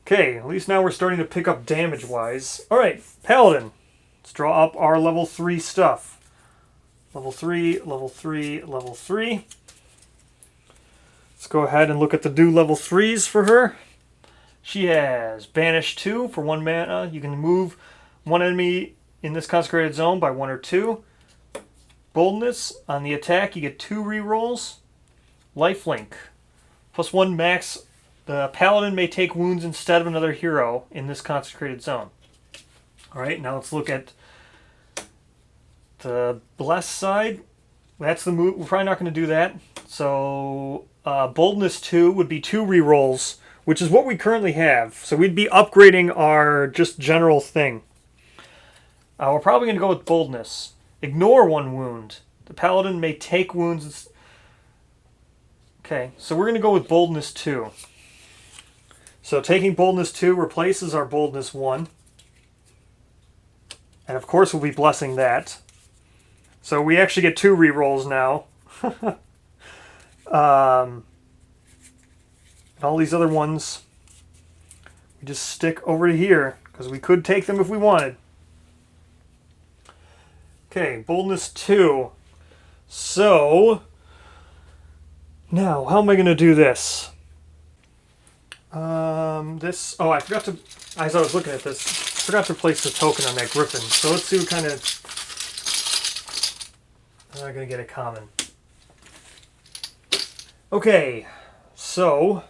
Speaker 1: Okay, at least now we're starting to pick up damage-wise. Alright, paladin. Let's draw up our level 3 stuff. Level 3, level 3, level 3. Let's go ahead and look at the new level 3s for her. She has Banish 2 for 1 mana. You can move 1 enemy in this consecrated zone by 1 or 2. Boldness, on the attack you get 2 rerolls. Lifelink, +1 max. The paladin may take wounds instead of another hero in this consecrated zone. Alright, now let's look at the blessed side. That's the move. We're probably not going to do that. So Boldness 2 would be 2 rerolls, which is what we currently have. So we'd be upgrading our just general thing. We're probably going to go with Boldness. Ignore 1 wound. The paladin may take wounds. Okay, so we're going to go with Boldness 2. So taking Boldness 2 replaces our Boldness 1. And of course we'll be blessing that. So we actually get 2 rerolls now. And all these other ones, we just stick over to here, because we could take them if we wanted. Okay, Boldness 2. So, now, how am I going to do this? I forgot to, as I was looking at this, I forgot to place the token on that Griffin. So let's see what kind of, I'm not going to get a common. Okay, so,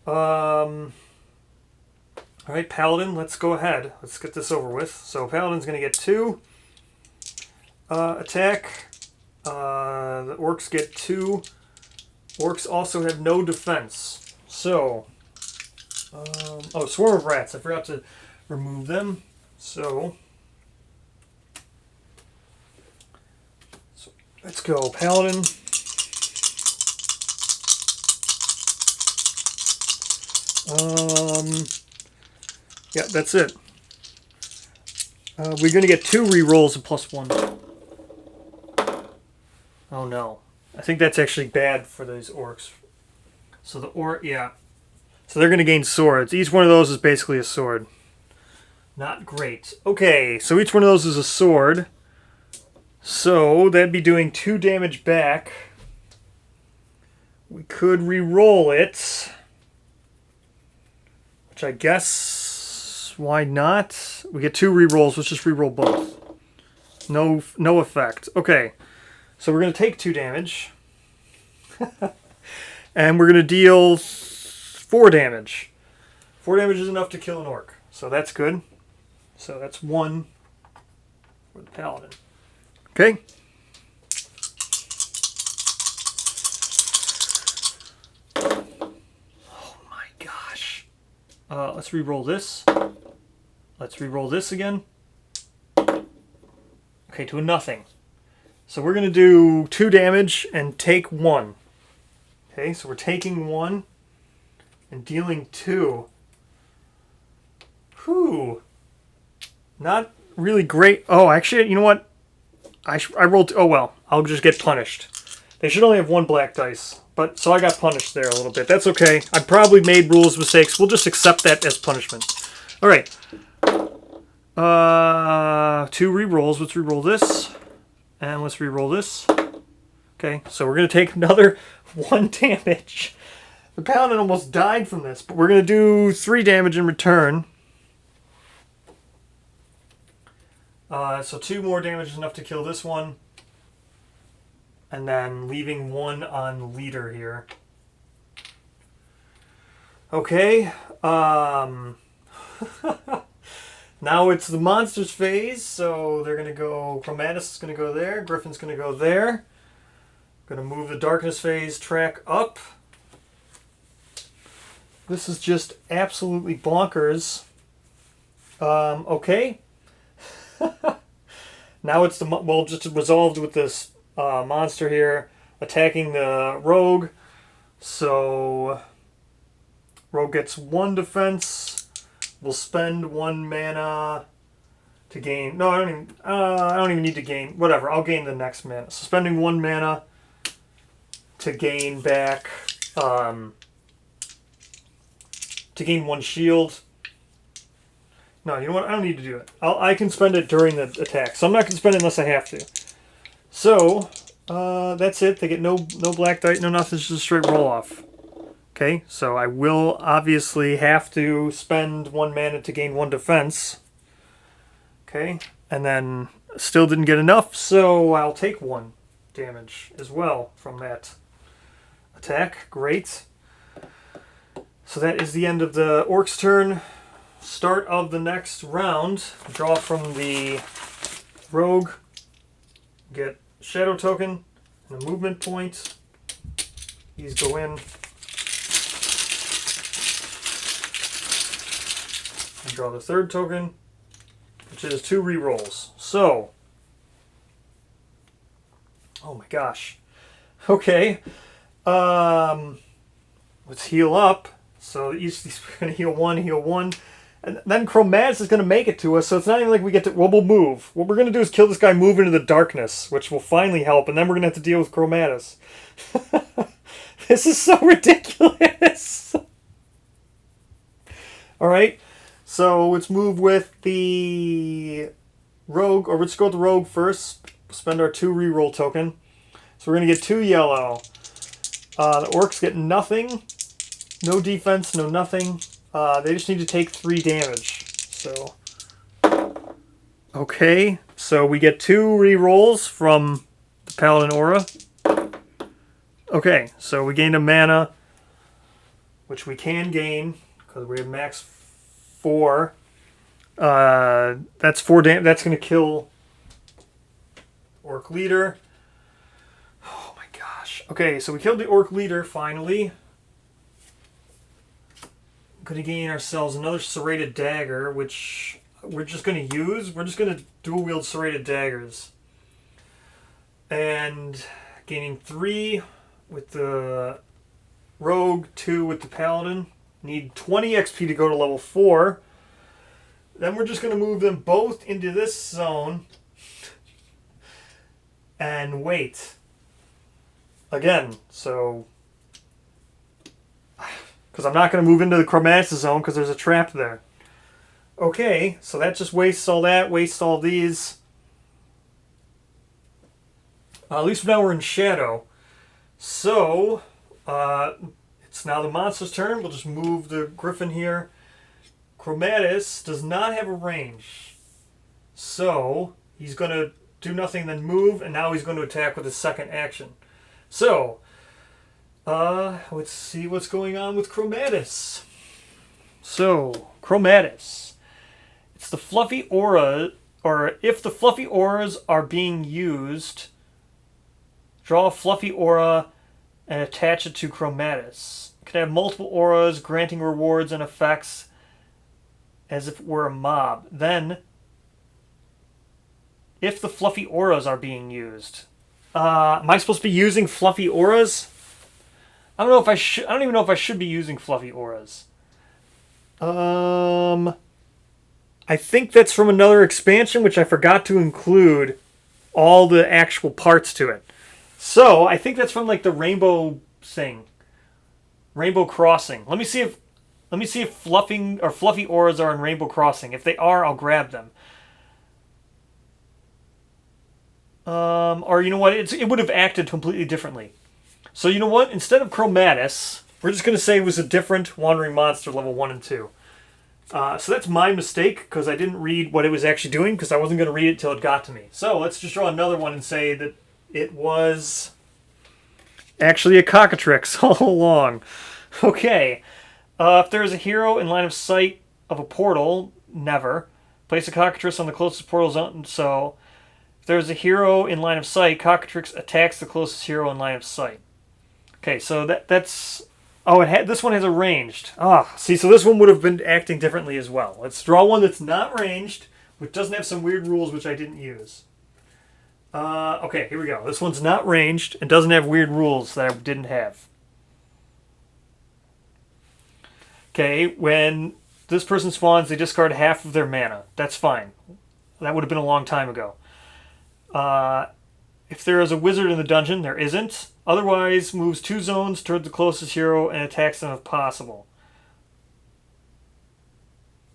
Speaker 1: alright, Paladin, let's go ahead. Let's get this over with. So Paladin's going to get 2 attack. The orcs get 2. Orcs also have no defense. So, Swarm of Rats. I forgot to remove them. So let's go, Paladin. Yeah, that's it. We're going to get 2 rerolls of +1. Oh no. I think that's actually bad for these orcs. So So they're going to gain swords. Each one of those is basically a sword. Not great. Okay, so each one of those is a sword. So that'd be doing 2 damage back. We could re-roll it. Which I guess, why not? We get 2 re-rolls. Let's just re-roll both. No effect. Okay, so we're going to take 2 damage. And we're going to deal 4 damage. 4 damage is enough to kill an orc. So that's good. So that's 1 for the paladin. Okay. Oh my gosh. Let's re-roll this. Let's re-roll this again. Okay, to a nothing. So we're going to do 2 damage and take 1. Okay, so we're taking 1 and dealing 2. Whew. Not really great. Oh, actually, you know what? I rolled... Oh, well. I'll just get punished. They should only have 1 black dice. But so I got punished there a little bit. That's okay. I probably made rules mistakes. We'll just accept that as punishment. All right. 2 re-rolls. Let's re-roll this. And let's re-roll this. Okay, so we're going to take another 1 damage. The paladin almost died from this, but we're going to do 3 damage in return. So 2 more damage is enough to kill this one. and then leaving 1 on leader here. Okay. Now it's the monsters phase, so they're going to go... Chromatus is going to go there. Griffin's going to go there. Going to move the darkness phase track up. This is just absolutely bonkers. Okay. Now it's the... Well, just resolved with this monster here attacking the rogue. So... Rogue gets 1 defense. We'll spend 1 mana to gain... No, I don't even need to gain... Whatever, I'll gain the next mana. So spending 1 mana to gain back... to gain 1 shield. No, you know what? I don't need to do it. I can spend it during the attack. So I'm not going to spend it unless I have to. So, that's it. They get no black dice, no nothing. It's just a straight roll-off. Okay, so I will obviously have to spend 1 mana to gain 1 defense. Okay, and then still didn't get enough, so I'll take 1 damage as well from that attack. Great. So that is the end of the Orc's turn. Start of the next round. Draw from the Rogue. Get Shadow Token and a movement point. These go in. And draw the 3rd token, which is 2 rerolls. So, oh my gosh. Okay. Let's heal up. So each these are going to heal 1. And then Chromatus is going to make it to us, so it's not even like we get to... Well, we'll move. What we're going to do is kill this guy, move into the darkness, which will finally help, and then we're going to have to deal with Chromatus. This is so ridiculous. Alright. So let's move with the Rogue, or let's go with the Rogue first. Spend our 2 reroll token. So we're going to get 2 yellow. The Orcs get nothing. No defense, no nothing. They just need to take 3 damage. So, okay. So we get 2 rerolls from the Paladin Aura. Okay, so we gained a mana, which we can gain because we have max 4. That's 4 damage. That's going to kill Orc Leader. Oh my gosh. Okay, so we killed the Orc Leader finally. Going to gain ourselves another serrated dagger, which we're just going to use. We're just going to dual wield serrated daggers. And gaining 3 with the Rogue, 2 with the Paladin. Need 20 XP to go to level 4. Then we're just going to move them both into this zone. And wait. Again, so... Because I'm not going to move into the Chromatus zone because there's a trap there. Okay, so that just wastes all that, wastes all these. At least now we're in Shadow. So, it's now the monster's turn. We'll just move the Griffin here. Chromatus does not have a range. So, he's going to do nothing, then move, and now he's going to attack with his second action. So... let's see what's going on with Chromatus. So, Chromatus. It's the fluffy aura, or if the fluffy auras are being used, draw a fluffy aura and attach it to Chromatus. It can have multiple auras, granting rewards and effects as if it were a mob. Then, if the fluffy auras are being used. Am I supposed to be using fluffy auras? I don't know if I should. I don't even know if I should be using fluffy auras. I think that's from another expansion, which I forgot to include all the actual parts to it. So I think that's from like the Rainbow thing, Rainbow Crossing. Let me see if fluffy auras are in Rainbow Crossing. If they are, I'll grab them. Or you know what? It would have acted completely differently. So you know what? Instead of Chromatus, we're just going to say it was a different Wandering Monster level 1 and 2. So that's my mistake, because I didn't read what it was actually doing, because I wasn't going to read it till it got to me. So let's just draw another one and say that it was actually a cockatrix all along. Okay. If there is a hero in line of sight of a portal, never. Place a cockatrice on the closest portal zone. So, if there's a hero in line of sight, cockatrix attacks the closest hero in line of sight. Okay, so that's... Oh, this one has a ranged. See, so this one would have been acting differently as well. Let's draw one that's not ranged, which doesn't have some weird rules which I didn't use. Okay, here we go. This one's not ranged and doesn't have weird rules that I didn't have. Okay, when this person spawns, they discard half of their mana. That's fine. That would have been a long time ago. If there is a wizard in the dungeon, there isn't. Otherwise, moves 2 zones toward the closest hero and attacks them if possible.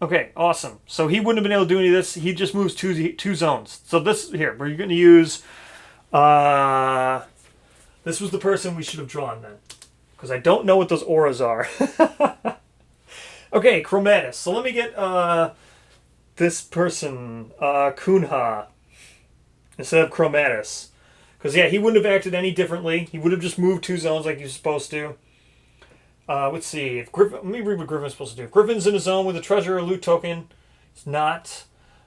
Speaker 1: Okay, awesome. So he wouldn't have been able to do any of this. He just moves two zones. So this, here, we're going to use... this was the person we should have drawn then. Because I don't know what those auras are. Okay, Chromatus. So let me get this person, Kunha, instead of Chromatus. Because, yeah, he wouldn't have acted any differently. He would have just moved 2 zones like he was supposed to. Let's see. If Griffin, let me read what Griffin's supposed to do. If Griffin's in a zone with a treasure or loot token, it's not.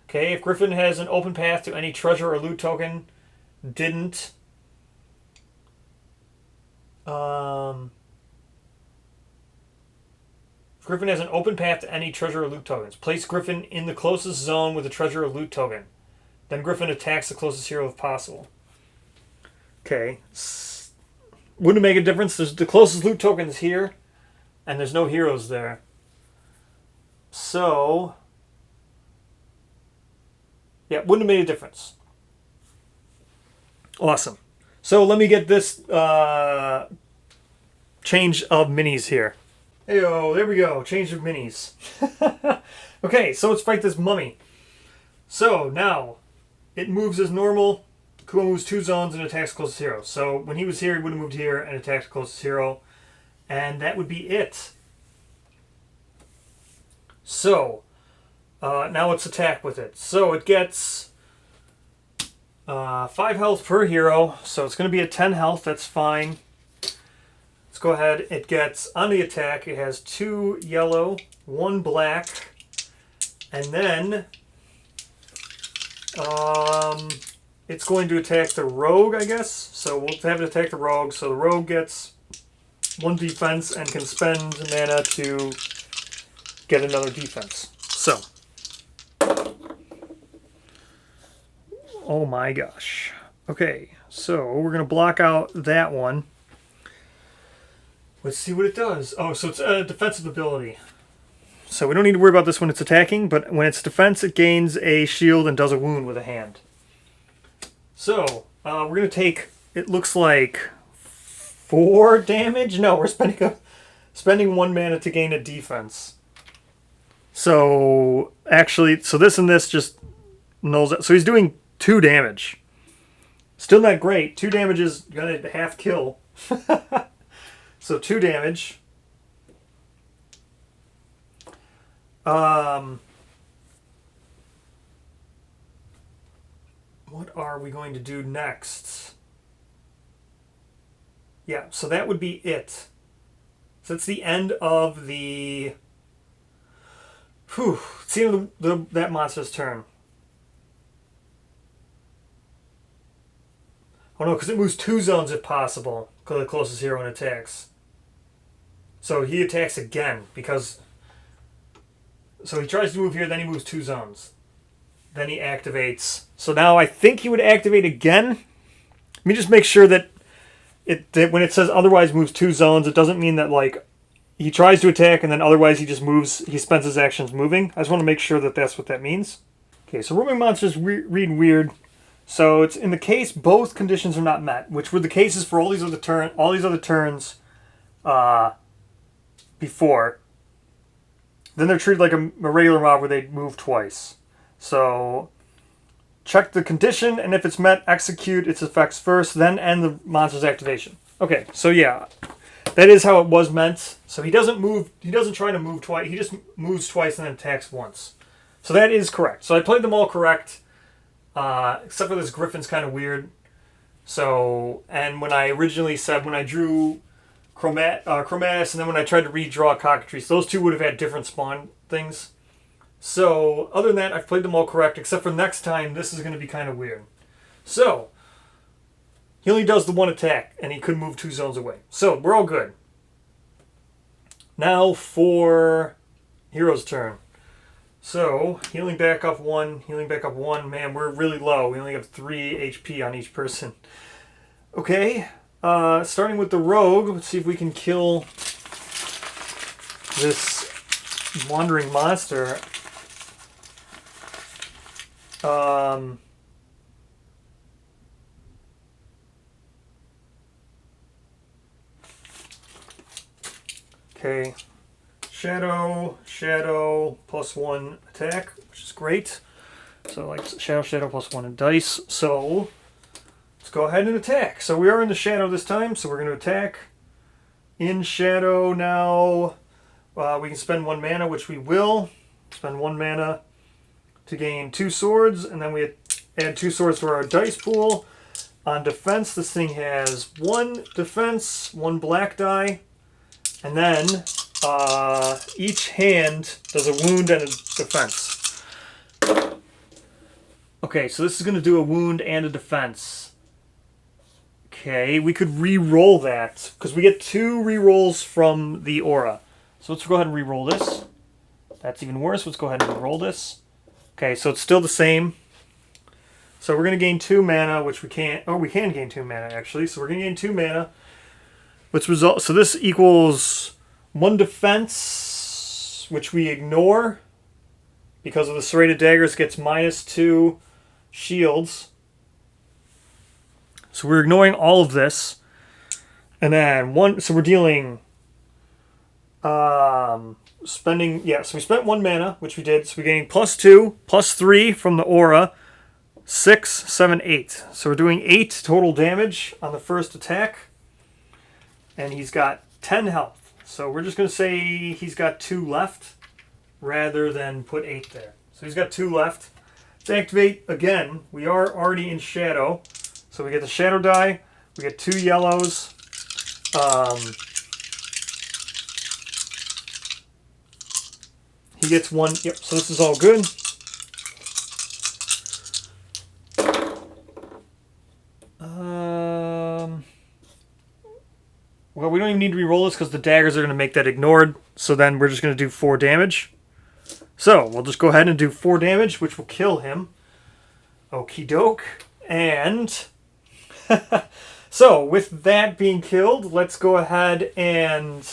Speaker 1: Okay, if Griffin has an open path to any treasure or loot token, didn't. If Griffin has an open path to any treasure or loot tokens, place Griffin in the closest zone with a treasure or loot token. Then Griffin attacks the closest hero if possible. Okay. Wouldn't make a difference. There's the closest loot token's here, and there's no heroes there. So, yeah, wouldn't have made a difference. Awesome. So let me get this change of minis here. Hey-oh, there we go. Change of minis. Okay, so let's fight this mummy. So now, it moves as normal. Kuma moves 2 zones and attacks closest hero. So when he was here, he would have moved here and attacked closest hero. And that would be it. So, now let's attack with it. So it gets 5 health per hero. So it's going to be at 10 health. That's fine. Let's go ahead. It gets, on the attack, it has 2 yellow, 1 black. And then... it's going to attack the rogue, I guess. So we'll have it attack the rogue. So the rogue gets 1 defense and can spend mana to get another defense. So. Oh my gosh. Okay, so we're going to block out that one. Let's see what it does. Oh, so it's a defensive ability. So we don't need to worry about this when it's attacking, but when it's defense, it gains a shield and does a wound with a hand. So, we're going to take, it looks like 4 damage? No, we're spending 1 mana to gain a defense. So, actually, so this and this just nulls it. So he's doing 2 damage. Still not great. 2 damage is going to half kill. So 2 damage. What are we going to do next? Yeah, so that would be it. So that's the end of the... it's the end of that monster's turn. Oh no, because it moves 2 zones if possible, because the closest hero and attacks. So he attacks again, because... So he tries to move here, then he moves 2 zones. Then he activates. So now I think he would activate again. Let me just make sure that when it says otherwise moves 2 zones, it doesn't mean that like he tries to attack and then otherwise he just moves. He spends his actions moving. I just want to make sure that that's what that means. Okay, so roaming monsters read weird. So it's in the case both conditions are not met, which were the cases for all these other turns before. Then they're treated like a regular mob where they move twice. So, check the condition, and if it's met, execute its effects first, then end the monster's activation. Okay, so yeah, that is how it was meant. So he doesn't try to move twice, he just moves twice and then attacks once. So that is correct. So I played them all correct, except for this Griffin's kind of weird. So, and when I originally said, when I drew Chromatus, and then when I tried to redraw Cockatrice, those two would have had different spawn things. So, other than that, I've played them all correct, except for next time, this is going to be kind of weird. So, he only does the one attack, and he could move 2 zones away. So, we're all good. Now for Hero's turn. So, healing back up 1, healing back up 1. Man, we're really low. We only have 3 HP on each person. Okay, starting with the Rogue. Let's see if we can kill this wandering monster. Okay. Shadow, +1 attack, which is great. So like Shadow, +1 in dice. So let's go ahead and attack. So we are in the Shadow this time, so we're going to attack. In Shadow now, we can spend 1 mana, which we will. Spend 1 mana to gain 2 swords, and then we add 2 swords to our dice pool. On defense, this thing has 1 defense, 1 black die, and then each hand does a wound and a defense. Okay, so this is going to do a wound and a defense. Okay, we could re-roll that, because we get 2 re-rolls from the aura. So let's go ahead and re-roll this. That's even worse. Let's go ahead and re-roll this. Okay, so it's still the same. So we're going to gain 2 mana, which we can't... Oh, we can gain 2 mana, actually. So we're going to gain 2 mana. Which result? So this equals 1 defense, which we ignore because of the serrated daggers, gets -2 shields. So we're ignoring all of this, and then 1. So we're dealing, spending. Yeah. So we spent 1 mana, which we did. So we're getting +2, +3 from the aura, 6, 7, 8. So we're doing 8 total damage on the first attack. And he's got 10 health. So we're just going to say he's got 2 left rather than put 8 there. So he's got 2 left. Let's activate again. We are already in Shadow. So we get the Shadow die. We get 2 yellows. He gets 1. Yep, so this is all good. Well, we don't even need to re-roll this because the daggers are going to make that ignored. So then we're just going to do 4 damage. So we'll just go ahead and do 4 damage, which will kill him. Okie doke. And so with that being killed, let's go ahead and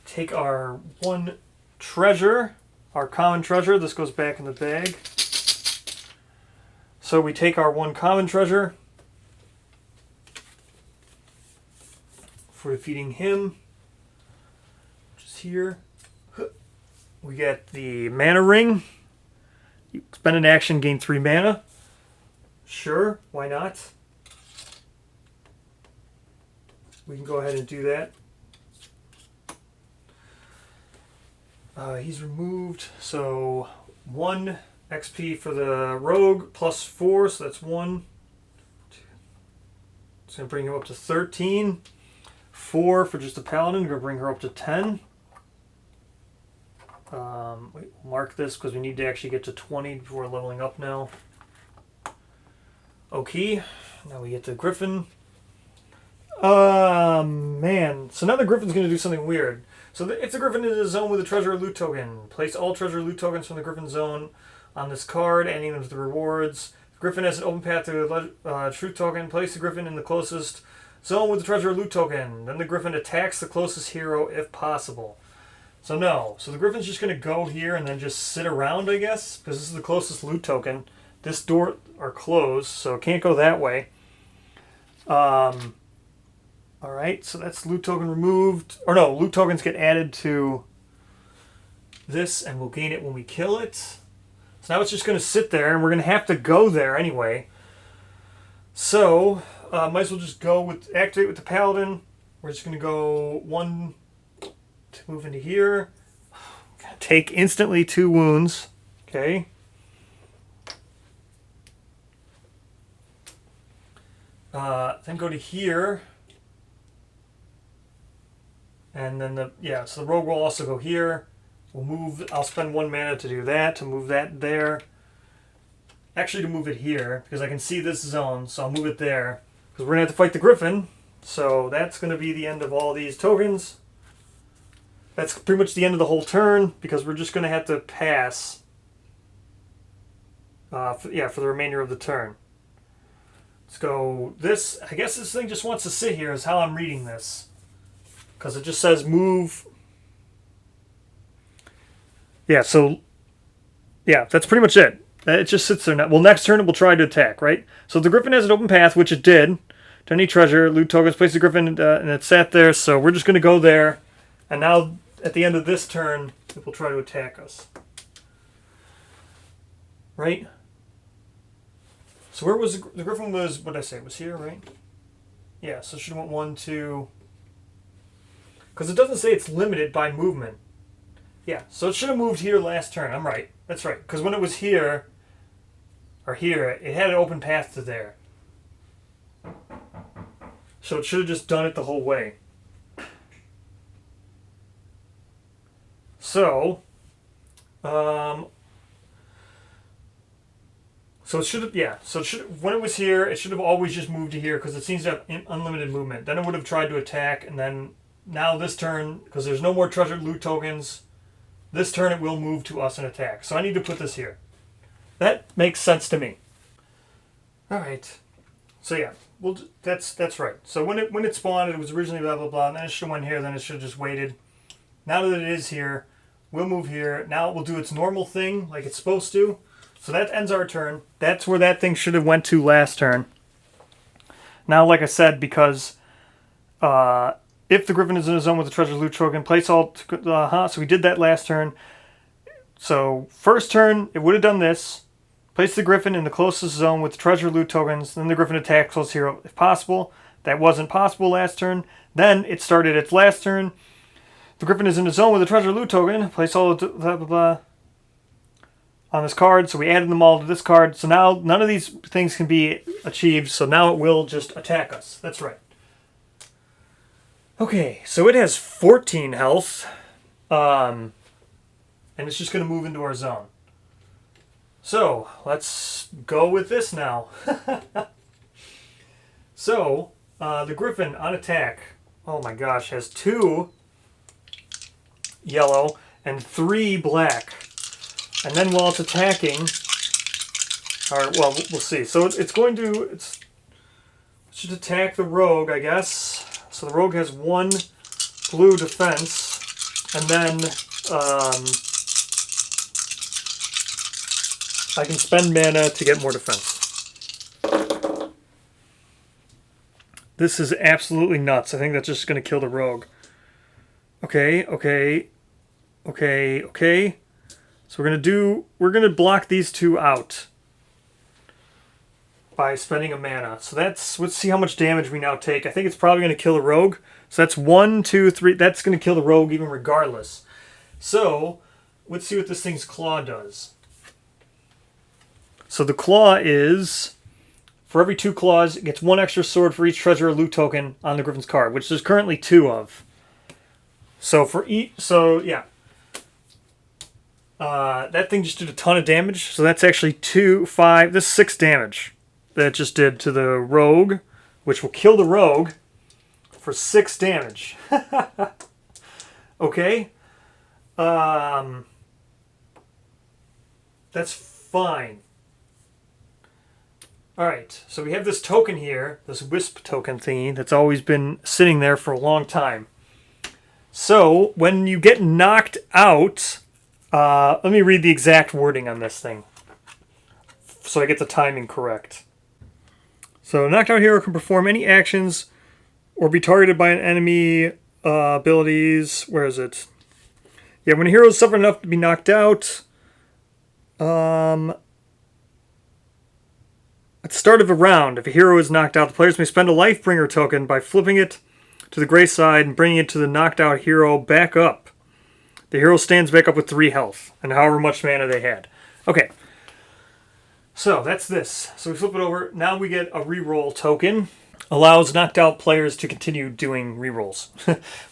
Speaker 1: take our 1 treasure, our common treasure. This goes back in the bag. So we take our 1 common treasure for defeating him, which is here. We get the mana ring. You spend an action, gain 3 mana. Sure, why not? We can go ahead and do that. He's removed, so 1 XP for the rogue, +4, so that's 1. It's going to bring him up to 13. 4 for just the paladin, going to bring her up to 10. We'll mark this because we need to actually get to 20 before leveling up now. Okay, now we get to Griffin. Man. So now the Griffin's going to do something weird. So if the Griffin is in a zone with a treasure or loot token, place all treasure or loot tokens from the Griffin zone on this card, adding them to the rewards. The Griffin has an open path to a truth token. Place the Griffin in the closest zone with the treasure or loot token. Then the Griffin attacks the closest hero if possible. So no. So the Griffin's just going to go here and then just sit around, I guess, because this is the closest loot token. This door are closed, so it can't go that way. Alright, so that's loot token removed. Or no, loot tokens get added to this, and we'll gain it when we kill it. So now it's just going to sit there, and we're going to have to go there anyway. So, might as well just go with, activate with the Paladin. We're just going to go 1 to move into here. Take instantly 2 wounds. Okay. Then go to here. And then so the rogue will also go here. We'll move, I'll spend 1 mana to do that, to move that there. Actually, to move it here, because I can see this zone, so I'll move it there. Because we're going to have to fight the Griffin, so that's going to be the end of all these tokens. That's pretty much the end of the whole turn, because we're just going to have to pass for the remainder of the turn. Let's go this. I guess this thing just wants to sit here is how I'm reading this. Because it just says move. Yeah, so, yeah, that's pretty much it. It just sits there now. Well, next turn it will try to attack, right? So the Griffin has an open path, which it did. To any treasure, loot tokens, place the Griffin, and it sat there. So we're just going to go there. And now, at the end of this turn, it will try to attack us. Right? So where was the Griffin was, what did I say, it was here, right? Yeah, so it should have went 1, 2... Because it doesn't say it's limited by movement. Yeah, so it should have moved here last turn. I'm right. That's right. Because when it was here, or here, it had an open path to there. So it should have just done it the whole way. So, so it should have, yeah. So it should, when it was here, it should have always just moved to here because it seems to have unlimited movement. Then it would have tried to attack, and then now this turn, because there's no more treasured loot tokens, this turn it will move to us and attack. So I need to put this here. That makes sense to me. All right. So yeah, that's right. So when it spawned, it was originally blah blah blah, and then it should have went here. Then it should have just waited. Now that it is here, we'll move here. Now it will do its normal thing like it's supposed to. So that ends our turn. That's where that thing should have went to last turn. Now, like I said, because if the Griffin is in a zone with a treasure loot token, place all... so we did that last turn. So first turn, it would have done this. Place the Griffin in the closest zone with treasure loot tokens. Then the Griffin attacks close hero if possible. That wasn't possible last turn. Then it started its last turn. The Griffin is in a zone with a treasure loot token. Place all the blah blah blah on this card. So we added them all to this card. So now none of these things can be achieved. So now it will just attack us. That's right. Okay, so it has 14 health. And it's just going to move into our zone. So, let's go with this now. So, the Griffin on attack, oh my gosh, has 2 yellow and 3 black. And then while it's attacking, or well, we'll see. So it should attack the rogue, I guess. So the rogue has 1 blue defense, and then I can spend mana to get more defense. This is absolutely nuts. I think that's just going to kill the rogue. Okay. So we're going to block these 2 out by spending a mana. So let's see how much damage we now take. I think it's probably going to kill the rogue. So that's 1, 2, 3. That's going to kill the rogue even regardless. So let's see what this thing's claw does. So the claw is, for every 2 claws, it gets 1 extra sword for each treasure or loot token on the Griffin's card, which there's currently 2 of. So for each, that thing just did a ton of damage. So that's actually 2, 5, this is 6 damage that it just did to the rogue, which will kill the rogue for 6 damage. Okay. That's fine. Alright, so we have this token here, this wisp token thingy, that's always been sitting there for a long time. So, when you get knocked out, let me read the exact wording on this thing, so I get the timing correct. So, knocked out hero can perform any actions or be targeted by an enemy abilities. Where is it? Yeah, when a hero is suffered enough to be knocked out, at the start of a round, if a hero is knocked out, the players may spend a Lifebringer token by flipping it to the gray side and bringing it to the knocked out hero back up. The hero stands back up with 3 health, and however much mana they had. Okay. So, that's this. So we flip it over. Now we get a reroll token. allows knocked out players to continue doing rerolls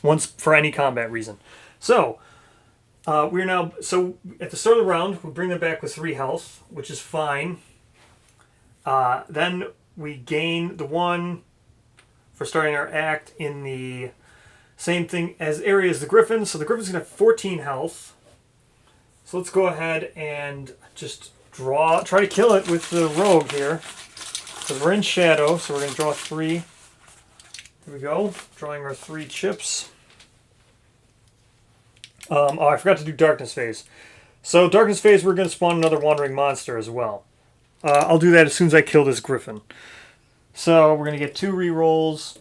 Speaker 1: once for any combat reason. So we're now at the start of the round we bring them back with 3 health, which is fine. Then we gain the 1 for starting our act in the same thing as area as the Griffin. So the Griffin's gonna have 14 health. So let's go ahead and just try to kill it with the rogue here. Because we're in shadow, so we're going to draw 3. Here we go. Drawing our 3 chips. Oh, I forgot to do Darkness Phase. So Darkness Phase, we're going to spawn another Wandering Monster as well. I'll do that as soon as I kill this Griffin. So we're going to get 2 rerolls.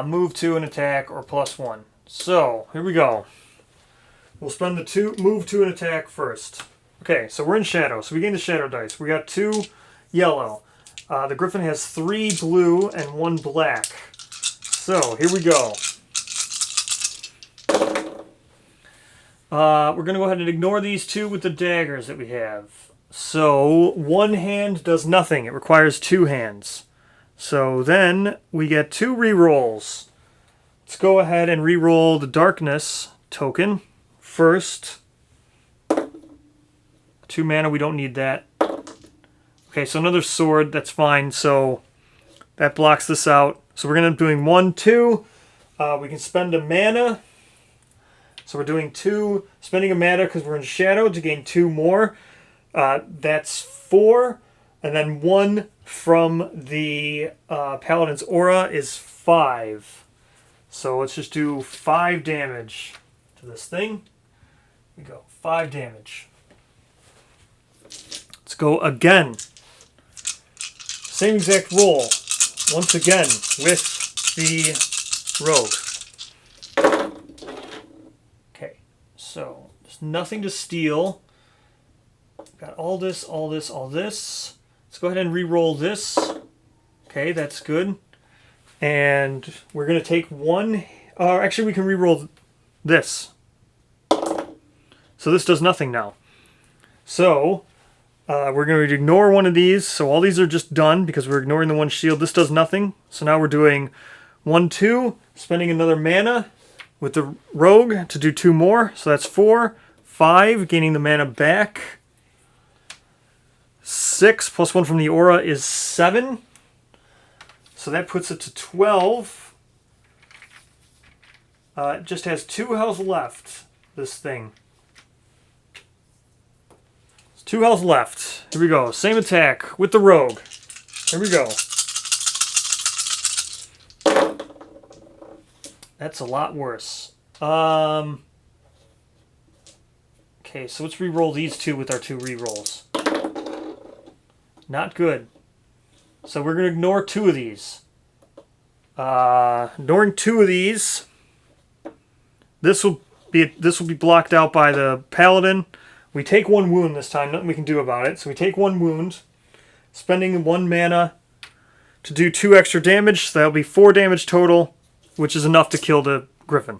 Speaker 1: Move 2 and attack, or +1. So, here we go. We'll spend the move 2 and attack first. Okay, so we're in shadow, so we gain the shadow dice. We got 2 yellow. The Griffin has 3 blue and 1 black. So, here we go. We're going to go ahead and ignore these 2 with the daggers that we have. So, 1 hand does nothing. It requires 2 hands. So then we get 2 rerolls. Let's go ahead and reroll the darkness token first. 2 mana, we don't need that. Okay, so another sword, that's fine. So that blocks this out. So we're going to end up doing 1, 2. We can spend a mana. So we're doing 2, spending a mana because we're in shadow to gain 2 more. That's 4. And then 1 from the Paladin's Aura is 5. So let's just do 5 damage to this thing. Here we go. 5 damage. Let's go again. Same exact roll. Once again with the rogue. Okay. So there's nothing to steal. Got all this, all this, all this. Let's go ahead and re-roll this. Okay, that's good. And we're going to take 1... actually, we can re-roll this. So this does nothing now. So, we're going to ignore one of these. So all these are just done because we're ignoring the 1 shield. This does nothing. So now we're doing 1, 2, spending another mana with the rogue to do 2 more. So that's 4, 5, gaining the mana back. 6 plus 1 from the aura is 7. So that puts it to 12. It just has 2 health left, this thing. It's 2 health left. Here we go. Same attack with the rogue. Here we go. That's a lot worse. Okay, so let's re-roll these 2 with our 2 re-rolls. Not good. So we're going to ignore 2 of these. Ignoring 2 of these. This will be blocked out by the paladin. We take 1 wound this time. Nothing we can do about it. So we take 1 wound, spending 1 mana to do 2 extra damage. So that'll be 4 damage total, which is enough to kill the Griffin.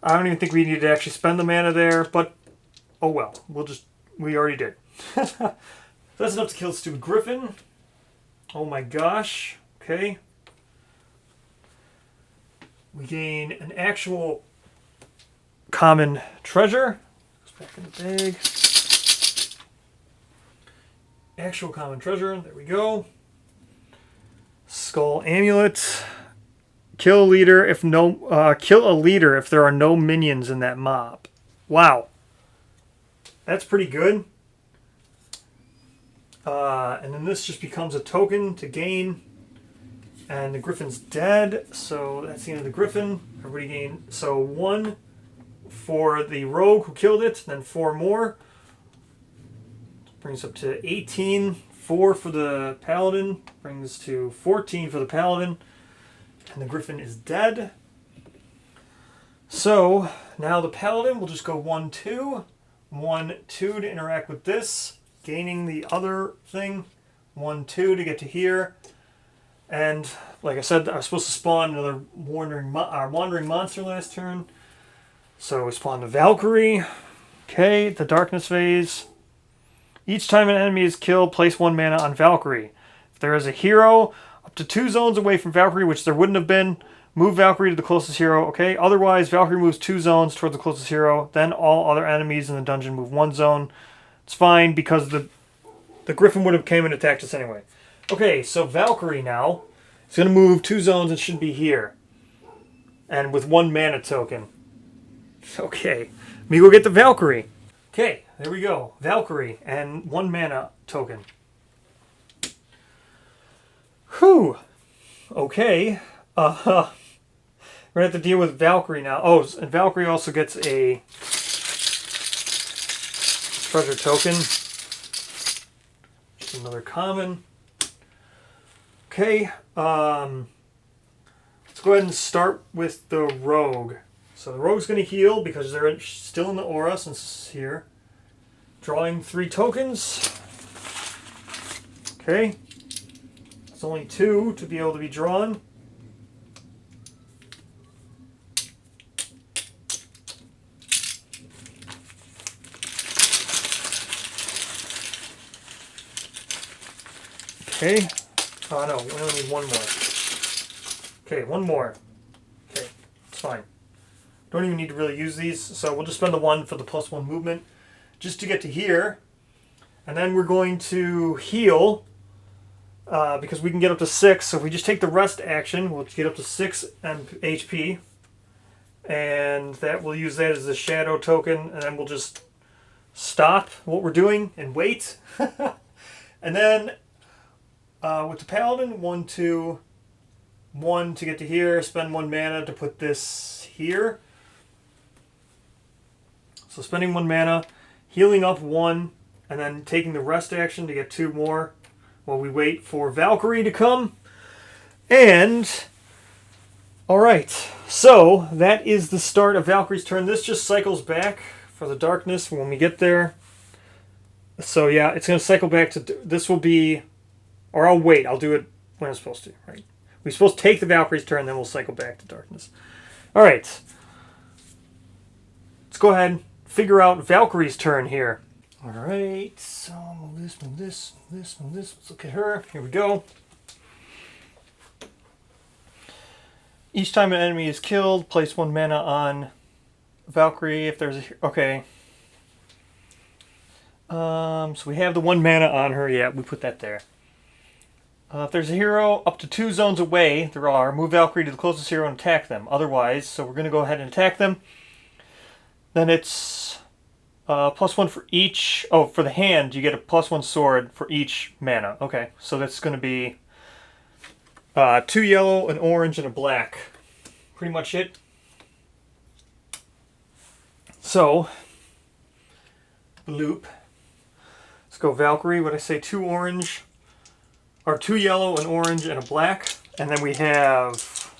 Speaker 1: I don't even think we need to actually spend the mana there, but oh well. We already did. That's enough to kill the stupid Griffin. Oh my gosh. Okay. We gain an actual common treasure. Goes back in the bag. Actual common treasure. There we go. Skull amulet. Kill a leader if there are no minions in that mob. Wow. That's pretty good. And then this just becomes a token to gain. And the Griffin's dead, so that's the end of the Griffin. Everybody gain. So 1 for the rogue who killed it, then 4 more. Brings up to 18. 4 for the paladin. Brings to 14 for the paladin. And the Griffin is dead. So now the paladin will just go 1, 2. 1, 2 to interact with this. Gaining the other thing. 1, 2 to get to here. And like I said, I was supposed to spawn another wandering monster last turn. So we spawned a Valkyrie. Okay, the darkness phase. Each time an enemy is killed, place 1 mana on Valkyrie. If there is a hero up to 2 zones away from Valkyrie, which there wouldn't have been, move Valkyrie to the closest hero. Okay, otherwise Valkyrie moves 2 zones towards the closest hero. Then all other enemies in the dungeon move 1 zone. It's fine because the Griffin would have came and attacked us anyway. Okay, so Valkyrie now is going to move 2 zones and should be here. And with 1 mana token. Okay, let me go get the Valkyrie. Okay, there we go. Valkyrie and 1 mana token. Whew. Okay. We're going to have to deal with Valkyrie now. Oh, and Valkyrie also gets a treasure token. Just another common. Okay. Let's go ahead and start with the Rogue. So the Rogue's going to heal because they're still in the aura since it's here. Drawing 3 tokens. Okay. It's only 2 to be able to be drawn. Okay. Oh no, we only need 1 more. Okay, 1 more. Okay, it's fine. Don't even need to really use these, so we'll just spend the 1 for the +1 movement just to get to here. And then we're going to heal because we can get up to 6. So if we just take the rest action, we'll get up to 6 HP. And that we'll use that as a shadow token, and then we'll just stop what we're doing and wait. And then with the Paladin, 1, 2, 1 to get to here, spend 1 mana to put this here. So spending 1 mana, healing up 1, and then taking the rest action to get 2 more while we wait for Valkyrie to come. And, alright, so that is the start of Valkyrie's turn. This just cycles back for the darkness when we get there. So yeah, it's going to cycle back to, this will be, or I'll wait, I'll do it when I'm supposed to, right? We're supposed to take the Valkyrie's turn, then we'll cycle back to darkness. Alright, let's go ahead and figure out Valkyrie's turn here. Alright, so move this, move this, move this, move this. Let's look at her. Here we go. Each time an enemy is killed, place 1 mana on Valkyrie if there's a... Okay. So we have the 1 mana on her. Yeah, we put that there. If there's a hero up to 2 zones away, there are, move Valkyrie to the closest hero and attack them. Otherwise, so we're going to go ahead and attack them. Then it's +1 for each... Oh, for the hand, you get a +1 sword for each mana. Okay, so that's going to be 2 yellow, an orange, and a black. Pretty much it. So, bloop. Let's go Valkyrie. What I say, 2 orange... Or 2 yellow, an orange, and a black. And then we have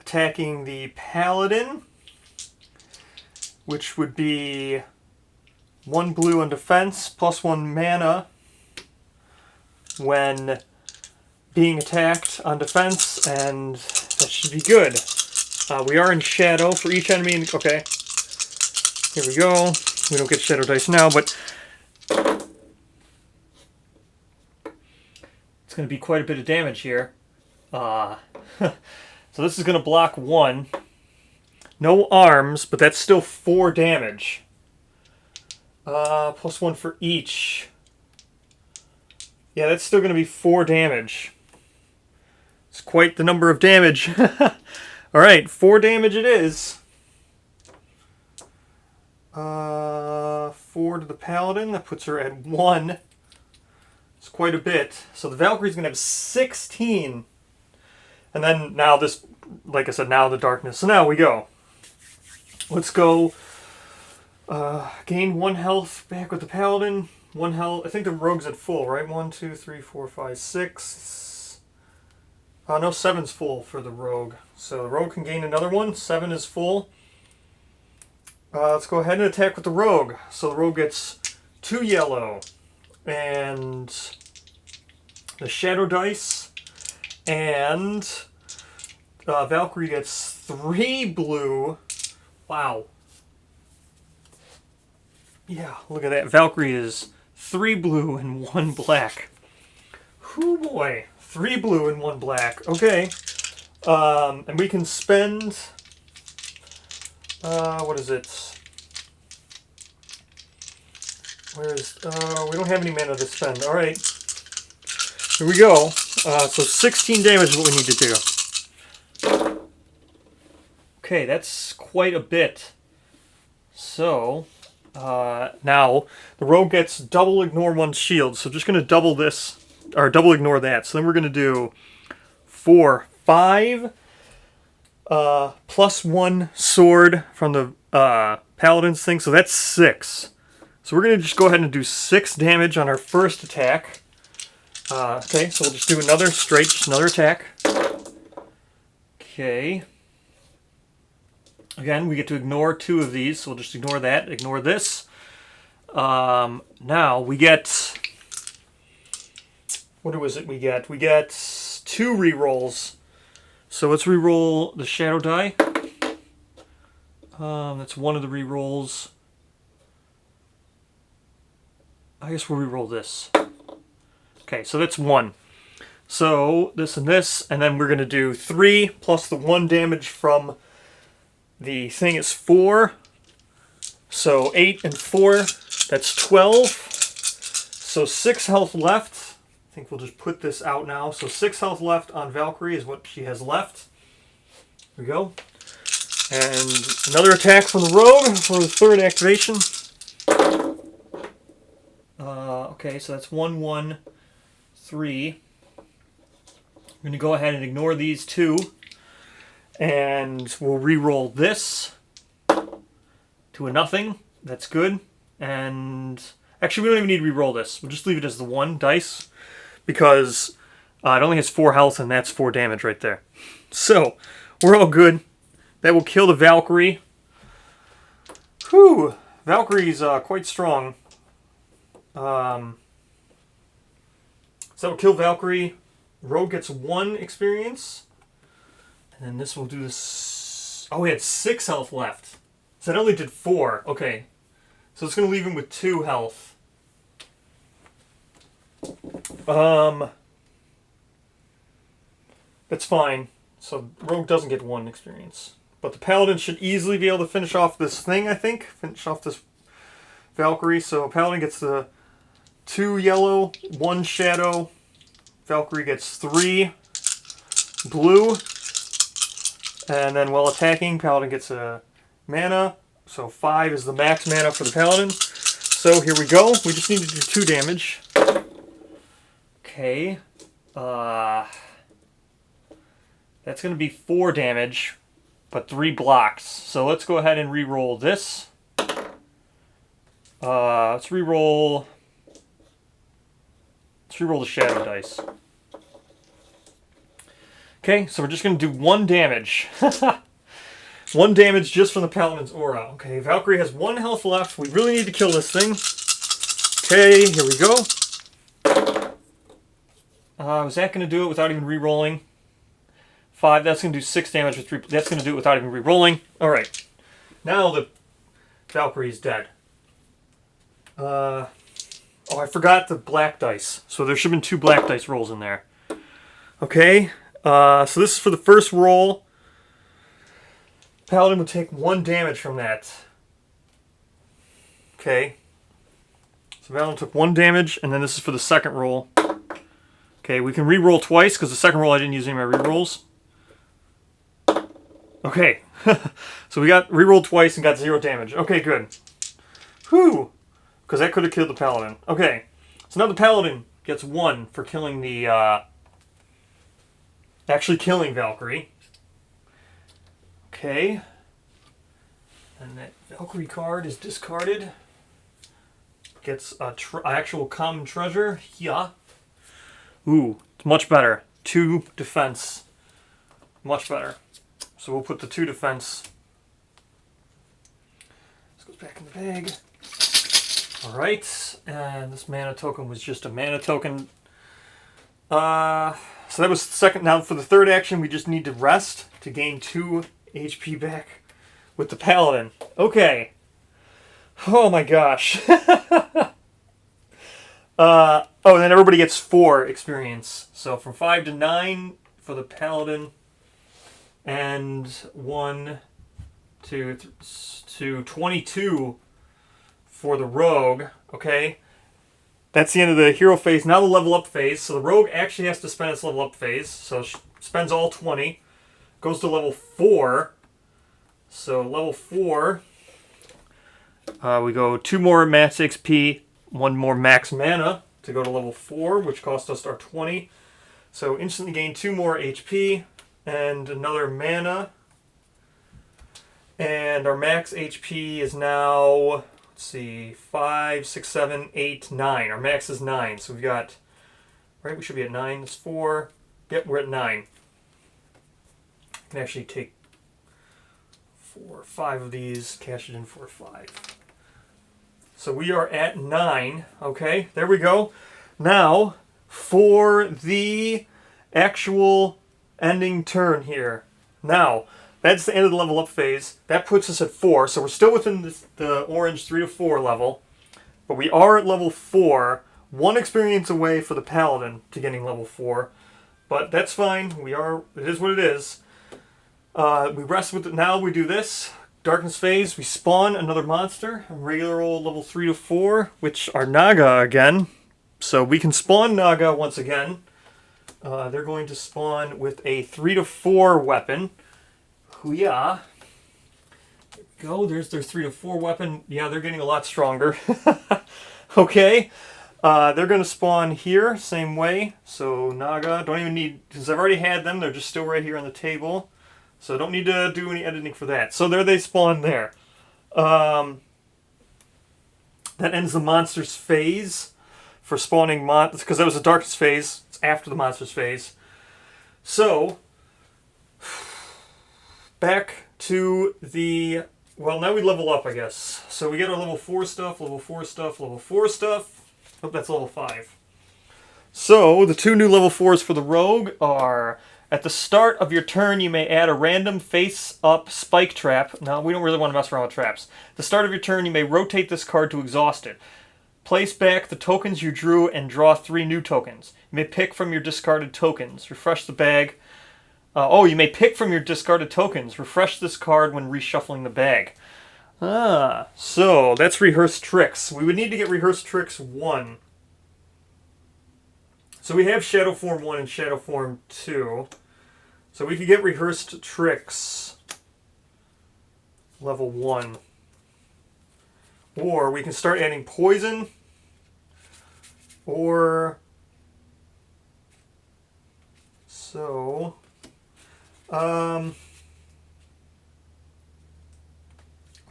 Speaker 1: attacking the Paladin, which would be 1 blue on defense, +1 mana when being attacked on defense, and that should be good. We are in shadow for each enemy. Okay, here we go. We don't get shadow dice now, but it's going to be quite a bit of damage here. So this is going to block 1. No arms, but that's still 4 damage. +1 for each. Yeah, that's still going to be 4 damage. It's quite the number of damage. Alright, 4 damage it is. 4 to the Paladin. That puts her at 1. It's quite a bit. So the Valkyrie's going to have 16. And then now this, like I said, now the darkness. So now we go. Let's go. Gain 1 health back with the Paladin. 1 health. I think the Rogue's at full, right? 1, 2, 3, 4, 5, 6. No, 7's full for the Rogue. So the Rogue can gain another 1. 7 is full. Let's go ahead and attack with the Rogue. So the Rogue gets 2 yellow. And the shadow dice. And Valkyrie gets 3 blue. Wow. Yeah, look at that. Valkyrie is 3 blue and 1 black. Oh boy. 3 blue and 1 black. Okay. And we can spend... what is it? Where is... we don't have any mana to spend. Alright. Here we go. So 16 damage is what we need to do. Okay, that's quite a bit. So, now, the rogue gets double ignore 1 shield. So just going to double this, or double ignore that. So then we're going to do 4, 5, plus 1 sword from the paladin's thing. So that's 6. So we're going to just go ahead and do 6 damage on our first attack. Okay, so we'll just do another straight, just another attack. Okay. Again, we get to ignore 2 of these, so we'll just ignore that, ignore this. Now, we get... What was it we get? We get 2 rerolls. So let's reroll the shadow die. That's one of the rerolls. I guess we'll reroll this. Okay, so that's 1. So, this and this, and then we're going to do 3 plus the 1 damage from... The thing is 4, so 8 and 4, that's 12, so 6 health left. I think we'll just put this out now. So 6 health left on Valkyrie is what she has left. Here we go. And another attack from the rogue for the 3rd activation. Okay, so that's 1, 1, 3. I'm going to go ahead and ignore these 2. And we'll re-roll this to a nothing. That's good. And actually, we don't even need to re-roll this. We'll just leave it as the 1 dice because it only has 4 health, and that's 4 damage right there. So we're all good. That will kill the Valkyrie. Whew, Valkyrie's quite strong. So that will kill Valkyrie. Rogue gets 1 experience. And then this will do this... Oh, he had 6 health left. So it only did 4. Okay. So it's going to leave him with 2 health. That's fine. So Rogue doesn't get 1 experience. But the Paladin should easily be able to finish off this thing, I think. Finish off this Valkyrie. So Paladin gets the 2 yellow, 1 shadow. Valkyrie gets 3 blue. And then while attacking, Paladin gets a mana. So 5 is the max mana for the Paladin. So here we go. We just need to do 2 damage. Okay. That's going to be 4 damage, but 3 blocks. So let's go ahead and re-roll this. Let's re-roll the shadow dice. Okay, so we're just going to do 1 damage. 1 damage just from the Paladin's aura. Okay, Valkyrie has 1 health left. We really need to kill this thing. Okay, here we go. Was that going to do it without even re-rolling? 5, that's going to do 6 damage with 3. That's going to do it without even re-rolling. Alright, now the Valkyrie's dead. Oh, I forgot the black dice. So there should have been 2 black dice rolls in there. Okay. So this is for the first roll. Paladin would take 1 damage from that. Okay. So Paladin took 1 damage, and then this is for the second roll. Okay, we can re-roll twice, because the second roll I didn't use any of my re-rolls. Okay. So we got re-rolled twice and got 0 damage. Okay, good. Whew. Because that could have killed the Paladin. Okay. So now the Paladin gets 1 for killing the... actually killing Valkyrie. Okay. And that Valkyrie card is discarded. Gets a actual common treasure. Yeah. Ooh, it's much better. 2 defense. Much better. So we'll put the 2 defense. This goes back in the bag. Alright. And this mana token was just a mana token. So that was the second. Now for the third action, we just need to rest to gain 2 HP back with the Paladin. Okay. Oh my gosh. Oh, and then everybody gets 4 experience. So from 5 to 9 for the paladin, and 1 to 22 for the rogue. Okay, that's the end of the hero phase. Now the level up phase. So the rogue actually has to spend its level up phase. So she spends all 20, goes to level 4. So level 4, we go 2 more max XP, 1 more max mana to go to level 4, which cost us our 20. So instantly gain 2 more HP and another mana. And our max HP is now, let's see, 5, 6, 7, 8, 9. Our max is 9. So we've got, right, we should be at 9. That's 4. Yep, we're at 9. I can actually take 4, 5 of these, cash it in for 5. So we are at 9. Okay, there we go. Now, for the actual ending turn here. Now, that's the end of the level up phase. That puts us at 4. So we're still within the orange 3 to 4 level. But we are at level 4. 1 experience away for the paladin to getting level 4. But that's fine. It is what it is. We rest with it. Now we do this. Darkness phase. We spawn another monster. A regular old level 3 to 4. Which are Naga again. So we can spawn Naga once again. They're going to spawn with a 3 to 4 weapon. Hoo-yah. There we go. There's their 3 to 4 weapon. Yeah, they're getting a lot stronger. Okay. They're going to spawn here, same way. So Naga, don't even need, because I've already had them. They're just still right here on the table. So don't need to do any editing for that. So there they spawn there. That ends the monsters phase for spawning because that was the darkness phase. It's after the monsters phase. So back to the, well, now we level up, I guess. So we get our level 4 stuff, level 4 stuff, level 4 stuff. Oh, that's level 5. So the 2 new level 4s for the rogue are, at the start of your turn, you may add a random face-up spike trap. Now, we don't really want to mess around with traps. At the start of your turn, you may rotate this card to exhaust it. Place back the tokens you drew and draw 3 new tokens. You may pick from your discarded tokens. Refresh the bag. You may pick from your discarded tokens. Refresh this card when reshuffling the bag. So that's Rehearsed Tricks. We would need to get Rehearsed Tricks 1. So we have Shadow Form 1 and Shadow Form 2. So we could get Rehearsed Tricks level 1. Or we can start adding Poison. Or... So...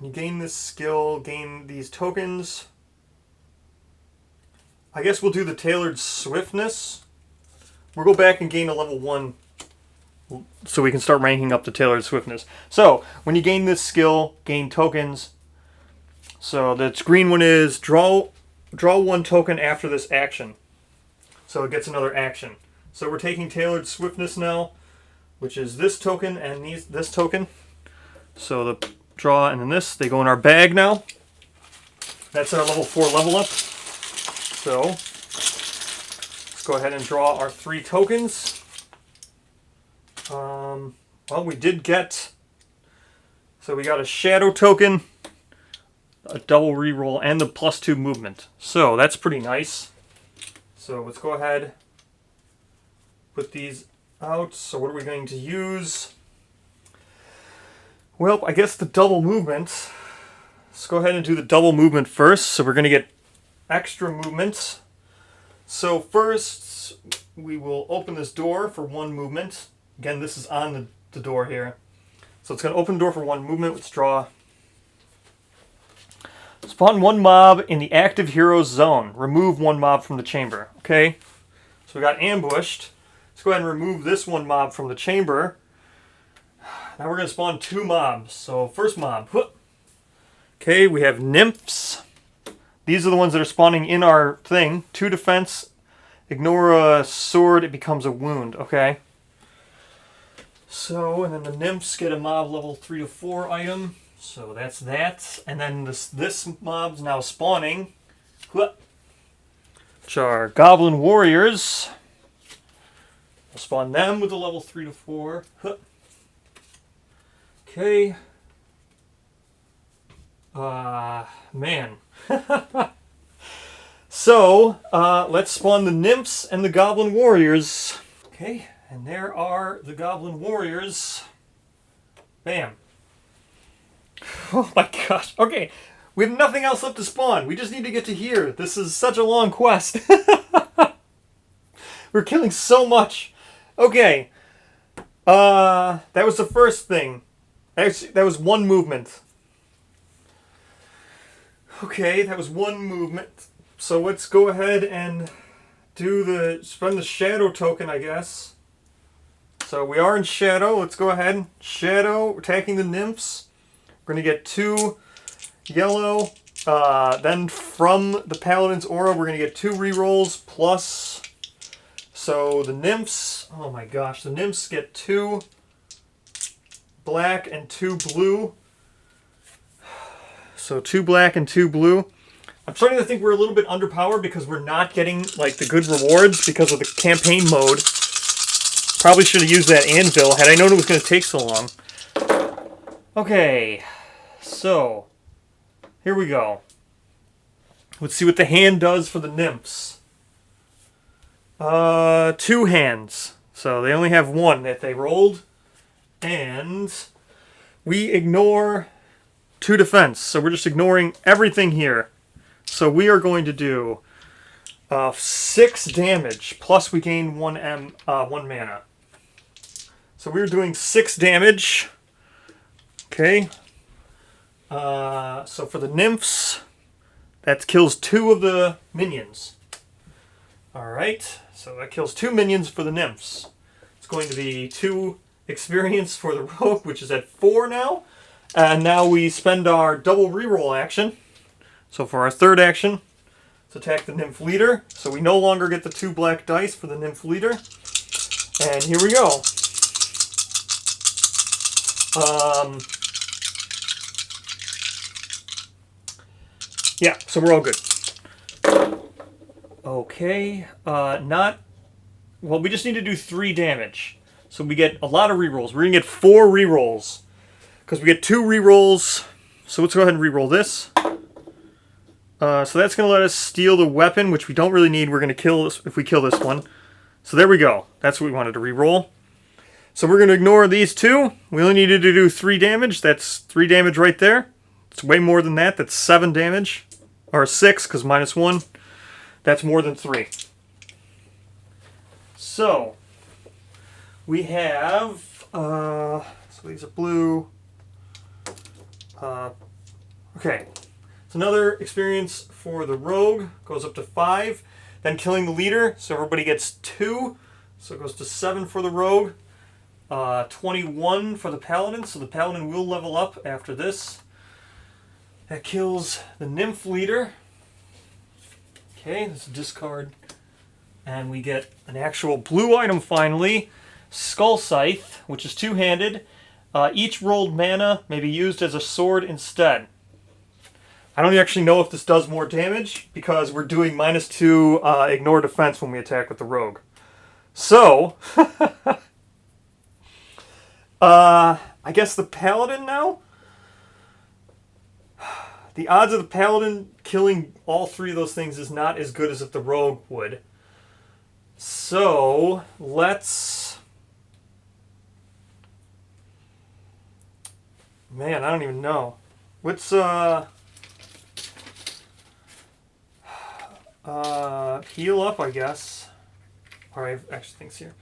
Speaker 1: you gain this skill, gain these tokens. I guess we'll do the Tailored Swiftness. We'll go back and gain a level 1 so we can start ranking up the Tailored Swiftness. So, when you gain this skill, gain tokens. So, the green one is draw 1 token after this action. So, it gets another action. So, we're taking Tailored Swiftness now, which is this token and this token. So, the draw and then this, they go in our bag now. That's our level 4 level up. So, let's go ahead and draw our 3 tokens. Well, we did get... So we got a Shadow token, a double reroll, and the +2 movement. So, that's pretty nice. So, let's go ahead, put these out. So, what are we going to use? Well, I guess the double movement. Let's go ahead and do the double movement first. So, we're going to get extra movements. So first, we will open this door for 1 movement. Again, this is on the door here. So it's going to open the door for 1 movement. Let's draw. Spawn 1 mob in the active hero's zone. Remove 1 mob from the chamber. Okay, so we got ambushed. Let's go ahead and remove this 1 mob from the chamber. Now we're going to spawn 2 mobs. So first mob. Okay, we have nymphs. These are the ones that are spawning in our thing. 2 defense. Ignore a sword, it becomes a wound. Okay. So, and then the nymphs get a mob level 3 to 4 item. So that's that. And then this mob's now spawning. which are Goblin Warriors. We'll spawn them with a level 3 to 4. Huh. Okay. Man. So, let's spawn the Nymphs and the Goblin Warriors. Okay, and there are the Goblin Warriors. Bam. Oh my gosh. Okay, we have nothing else left to spawn. We just need to get to here. This is such a long quest. We're killing so much. Okay. That was the first thing. Actually, that was one movement. Okay, that was one movement. So let's go ahead and spend the shadow token, I guess. So we are in shadow. Let's go ahead. Shadow, attacking the nymphs. We're going to get 2 yellow. Then from the paladin's aura, we're going to get 2 rerolls plus. So the nymphs, oh my gosh, the nymphs get 2 black and 2 blue. So 2 black and 2 blue. I'm starting to think we're a little bit underpowered because we're not getting like the good rewards because of the campaign mode. Probably should have used that anvil had I known it was going to take so long. Okay, so here we go. Let's see what the hand does for the nymphs. 2 hands. So they only have 1 that they rolled. And we ignore 2 defense. So we're just ignoring everything here. So we are going to do 6 damage, plus we gain 1 mana. So we're doing 6 damage. Okay. So for the nymphs, that kills 2 of the minions. Alright, so that kills 2 minions for the nymphs. It's going to be 2 experience for the rogue, which is at 4 now. And now we spend our double reroll action. So for our third action, let's attack the nymph leader. So we no longer get the 2 black dice for the nymph leader. And here we go. Yeah, so we're all good. Okay, well, we just need to do 3 damage. So we get a lot of rerolls. We're going to get 4 rerolls. Because we get 2 rerolls. So let's go ahead and reroll this. So that's going to let us steal the weapon, which we don't really need. We're going to kill this if we kill this one. So there we go. That's what we wanted to reroll. So we're going to ignore these 2. We only needed to do 3 damage. That's 3 damage right there. It's way more than that. That's 7 damage. Or 6, because minus 1. That's more than 3. So we have... so these are blue. Okay. It's another experience for the rogue. Goes up to 5. Then killing the leader. So everybody gets 2. So it goes to 7 for the rogue. 21 for the paladin. So the paladin will level up after this. That kills the nymph leader. Okay, this is discard. And we get an actual blue item finally. Skull Scythe, which is 2-handed. Each rolled mana may be used as a sword instead. I don't actually know if this does more damage because we're doing minus 2 ignore defense when we attack with the rogue. So, I guess the paladin now? The odds of the paladin killing all 3 of those things is not as good as if the rogue would. So, let's... Man, I don't even know. Let's, heal up, I guess. Or I have extra things here.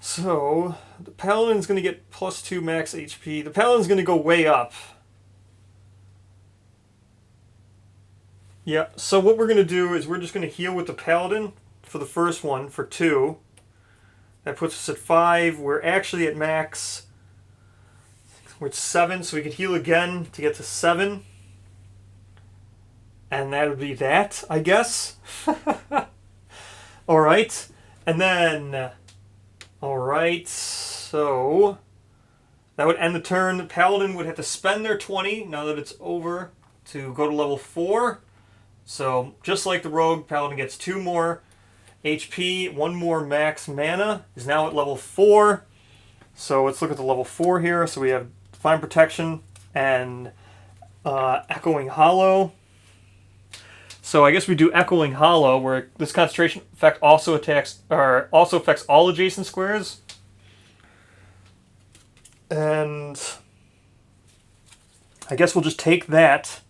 Speaker 1: So, the paladin's going to get plus 2 max HP. The paladin's going to go way up. Yeah, so what we're going to do is we're just going to heal with the paladin for the first one for 2. That puts us at 5. We're actually at max. We're at 7, so we can heal again to get to 7. And that would be that, I guess. Alright. And then... Alright, so... That would end the turn. The paladin would have to spend their 20, now that it's over, to go to level 4. So just like the rogue, paladin gets 2 more HP, 1 more max mana, is now at level 4. So let's look at the level 4 here. So we have Divine Protection and Echoing Hollow. So I guess we do Echoing Hollow, where this concentration effect also affects all adjacent squares. And I guess we'll just take that.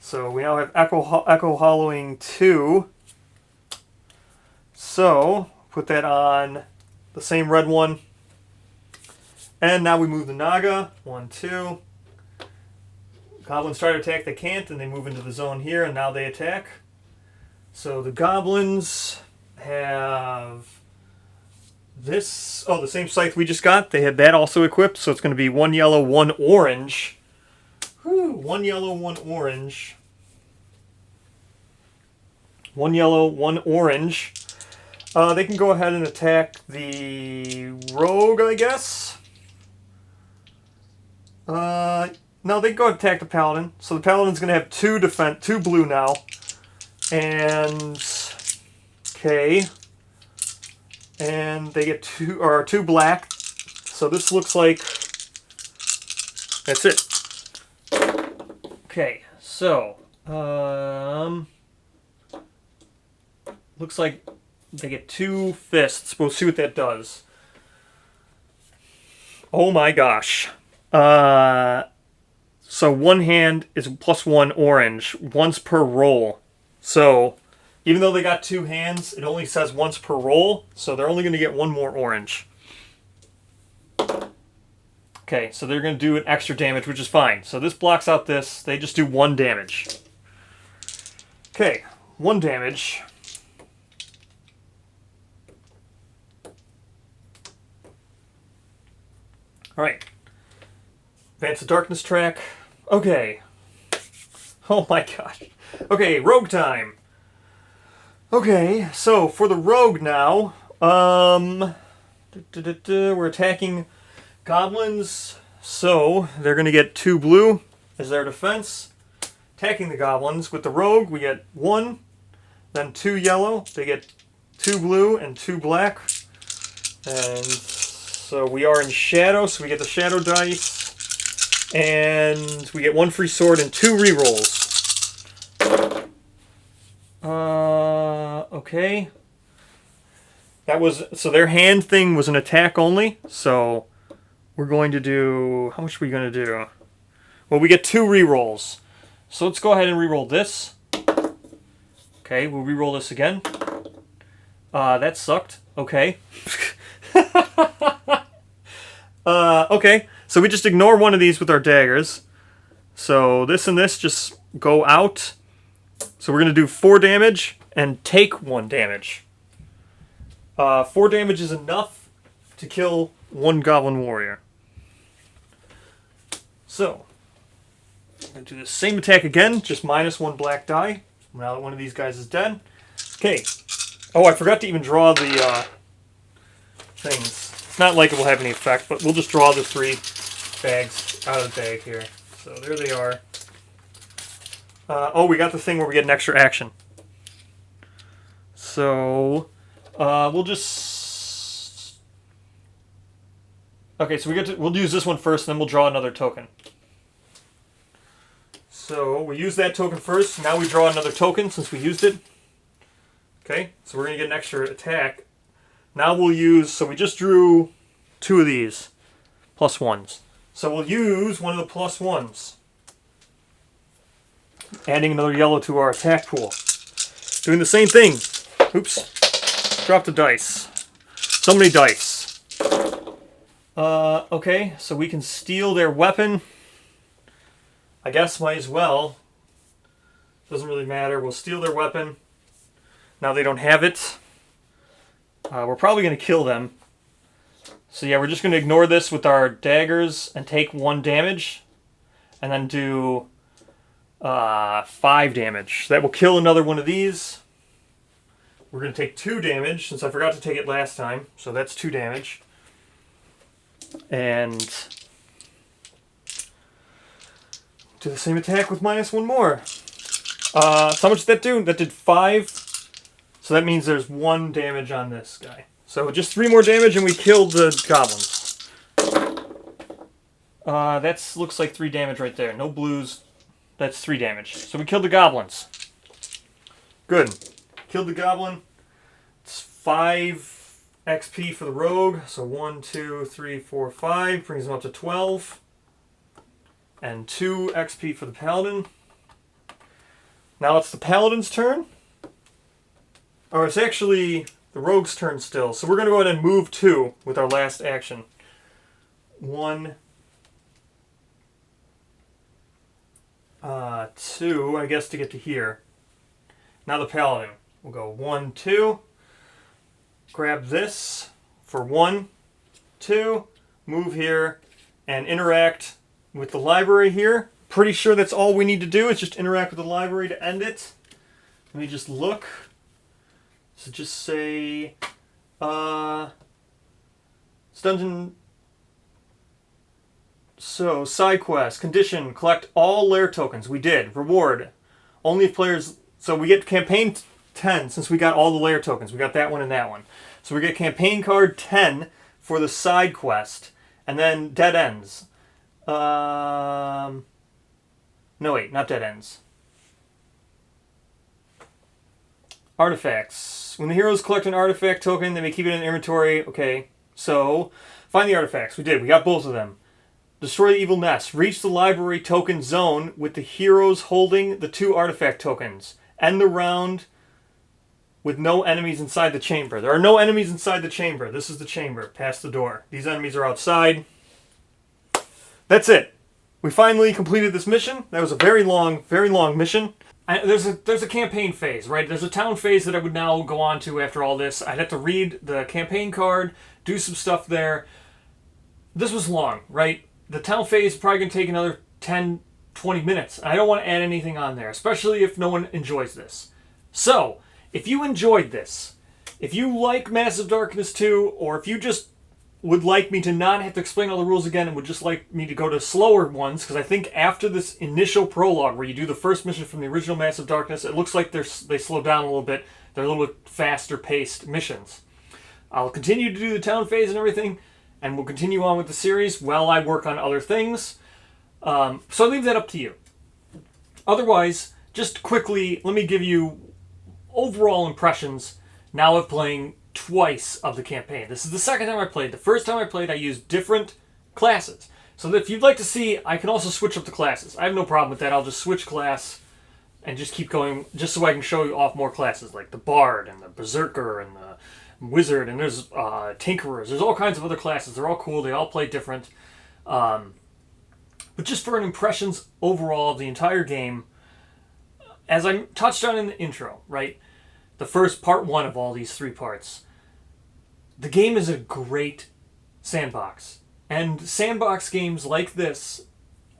Speaker 1: So we now have Echo Hollowing 2. So put that on the same red one. And now we move the Naga. 1, 2. Goblins try to attack, they can't, and they move into the zone here, and now they attack. So the goblins have this. Oh, the same scythe we just got. They had that also equipped, so it's going to be 1 yellow, 1 orange. Whew, 1 yellow, 1 orange. 1 yellow, 1 orange. They can go ahead and attack the rogue, I guess. No, they can go attack the paladin. So the paladin's going to have 2 defense, 2 blue now. And okay. And they get 2 black. So this looks like that's it. Okay, so looks like they get 2 fists. We'll see what that does. Oh my gosh. So one hand is +1 orange, once per roll. So even though they got 2 hands, it only says once per roll, so they're only going to get 1 more orange. Okay, so they're going to do an extra damage, which is fine. So this blocks out this. They just do 1 damage. Okay, 1 damage. Alright. Advance the Darkness track. Okay. Oh my gosh. Okay, rogue time. Okay, so for the rogue now, we're attacking goblins, so they're going to get 2 blue as their defense. Attacking the goblins. With the rogue, we get 1, then 2 yellow. They get 2 blue and 2 black. And so we are in shadow, so we get the shadow dice. And we get 1 free sword and 2 rerolls. Okay. That was, so their hand thing was an attack only, so we're going to do, how much are we going to do? Well, we get 2 rerolls. So let's go ahead and reroll this. Okay, we'll reroll this again. That sucked. Okay. Okay, so we just ignore one of these with our daggers. So this and this just go out. So we're going to do 4 damage and take 1 damage. 4 damage is enough to kill 1 goblin warrior. So, I'm going to do the same attack again, just -1 black die. Now that one of these guys is dead. Okay. Oh, I forgot to even draw the things. It's not like it will have any effect, but we'll just draw the 3 bags out of the bag here. So there they are. Oh, we got the thing where we get an extra action. So, we'll just... Okay, so we'll use this one first, and then we'll draw another token. So, we use that token first, now we draw another token since we used it. Okay, so we're going to get an extra attack. Now we'll use... So we just drew 2 of these. +1s. So we'll use one of the +1s. Adding another yellow to our attack pool. Doing the same thing. Oops. Drop the dice. So many dice. Okay, so we can steal their weapon. I guess might as well. Doesn't really matter. We'll steal their weapon. Now they don't have it. We're probably going to kill them. So yeah, we're just going to ignore this with our daggers and take 1 damage. And then do 5 damage. That will kill another one of these. We're going to take 2 damage, since I forgot to take it last time. So that's 2 damage. And do the same attack with -1 more. So how much did that do? That did 5. So that means there's 1 damage on this guy. So just 3 more damage and we killed the goblins. That looks like 3 damage right there. No blues. That's 3 damage. So we killed the goblins. Good. Killed the goblin. It's 5 XP for the rogue. So 1, 2, 3, 4, 5. Brings him up to 12. And 2 XP for the paladin. Now it's the paladin's turn. Or it's actually the rogue's turn still. So we're going to go ahead and move 2 with our last action. 1, 2, I guess, to get to here. Now the paladin. We'll go 1, 2. Grab this for 1, 2. Move here and interact with the library here. Pretty sure that's all we need to do is just interact with the library to end it. Let me just look. So just say, it's dungeon. So side quest, condition, collect all lair tokens. We did. Reward, only if players. So we get campaign 10 since we got all the lair tokens. We got that one and that one. So we get campaign card 10 for the side quest, and then dead ends. No, wait, not dead ends. Artifacts. When the heroes collect an artifact token, they may keep it in inventory. Okay, so find the artifacts. We did. We got both of them. Destroy the evil nest. Reach the library token zone with the heroes holding the 2 artifact tokens. End the round with no enemies inside the chamber. There are no enemies inside the chamber. This is the chamber. Past the door. These enemies are outside. That's it. We finally completed this mission. That was a very long mission. There's a campaign phase, right? There's a town phase that I would now go on to after all this. I'd have to read the campaign card, do some stuff there. This was long, right? The town phase is probably going to take another 10, 20 minutes. I don't want to add anything on there, especially if no one enjoys this. So, if you enjoyed this, if you like Massive Darkness 2, or if you just would like me to not have to explain all the rules again and would just like me to go to slower ones, because I think after this initial prologue where you do the first mission from the original Massive Darkness, it looks like they slow down a little bit. They're a little bit faster paced missions. I'll continue to do the town phase and everything, and we'll continue on with the series while I work on other things. So I leave that up to you. Otherwise, just quickly, let me give you overall impressions now of playing twice of the campaign. This is the second time I played. The first time I played, I used different classes. So that if you'd like to see, I can also switch up the classes. I have no problem with that. I'll just switch class and just keep going, just so I can show you off more classes, like the Bard and the Berserker and the Wizard, and there's Tinkerers. There's all kinds of other classes. They're all cool. They all play different. But just for an impressions overall of the entire game, as I touched on in the intro, right? The first part 1 of all these 3 parts. The game is a great sandbox. And sandbox games like this,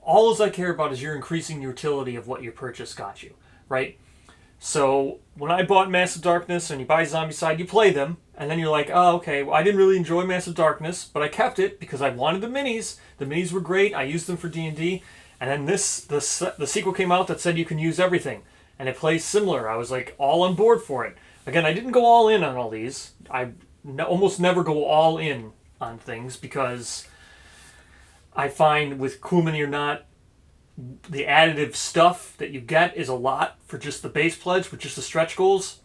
Speaker 1: all I care about is you're increasing the utility of what your purchase got you, right? So when I bought Massive Darkness and you buy Zombicide, you play them, and then you're like, oh, okay, well, I didn't really enjoy Massive Darkness, but I kept it because I wanted the minis. The minis were great. I used them for D&D. And then the sequel came out that said you can use everything. And it plays similar. I was like all on board for it. Again, I didn't go all in on all these. I almost never go all in on things because I find with Cool Mini or Not, the additive stuff that you get is a lot for just the base pledge with just the stretch goals.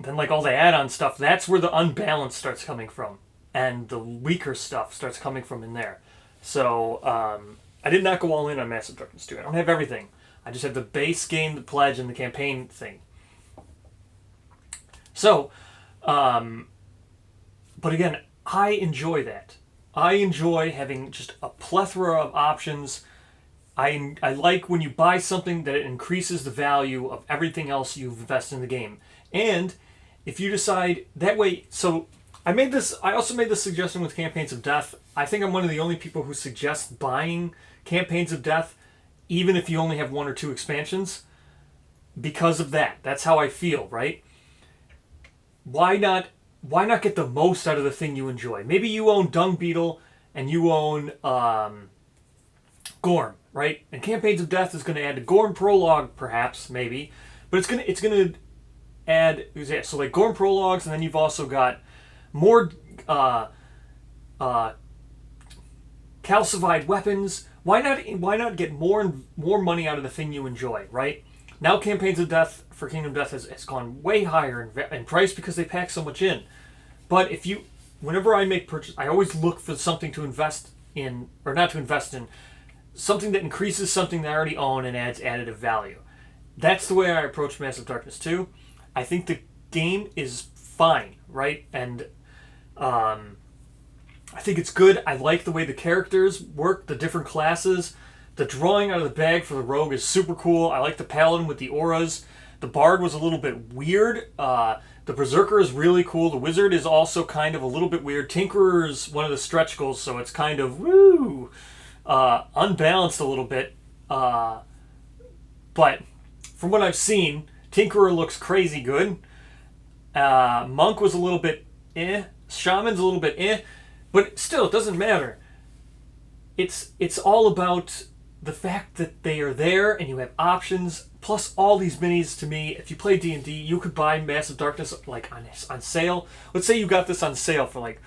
Speaker 1: Then like all the add-on stuff, that's where the unbalance starts coming from. And the weaker stuff starts coming from in there. So I did not go all in on Massive Darkness 2. I don't have everything. I just have the base game, the pledge, and the campaign thing. So, but again, I enjoy that. I enjoy having just a plethora of options. I like when you buy something that it increases the value of everything else you've invested in the game. And if you decide that way, so I also made this suggestion with Campaigns of Death. I think I'm one of the only people who suggests buying Campaigns of Death even if you only have 1 or 2 expansions, because of that. That's how I feel, right? Why not get the most out of the thing you enjoy? Maybe you own Dung Beetle and you own Gorm, right? And Campaigns of Death is going to add to Gorn Prologue, perhaps, maybe, but it's gonna add, so like Gorn Prologues, and then you've also got more calcified weapons. Why not get more and more money out of the thing you enjoy, right? Now Campaigns of Death for Kingdom of Death has gone way higher in price because they pack so much in. But whenever I make purchase, I always look for something to invest in, or not to invest in, something that increases something that I already own and adds additive value. That's the way I approach Massive Darkness 2. I think the game is fine, right? And I think it's good. I like the way the characters work, the different classes. The drawing out of the bag for the rogue is super cool. I like the paladin with the auras. The bard was a little bit weird. The berserker is really cool. The wizard is also kind of a little bit weird. Tinkerer is one of the stretch goals, so it's kind of unbalanced a little bit. But from what I've seen, Tinkerer looks crazy good. Monk was a little bit Shaman's a little bit but still, it doesn't matter. It's all about the fact that they are there and you have options, plus all these minis. To me, if you play D&D, you could buy Massive Darkness like on sale. Let's say you got this on sale for like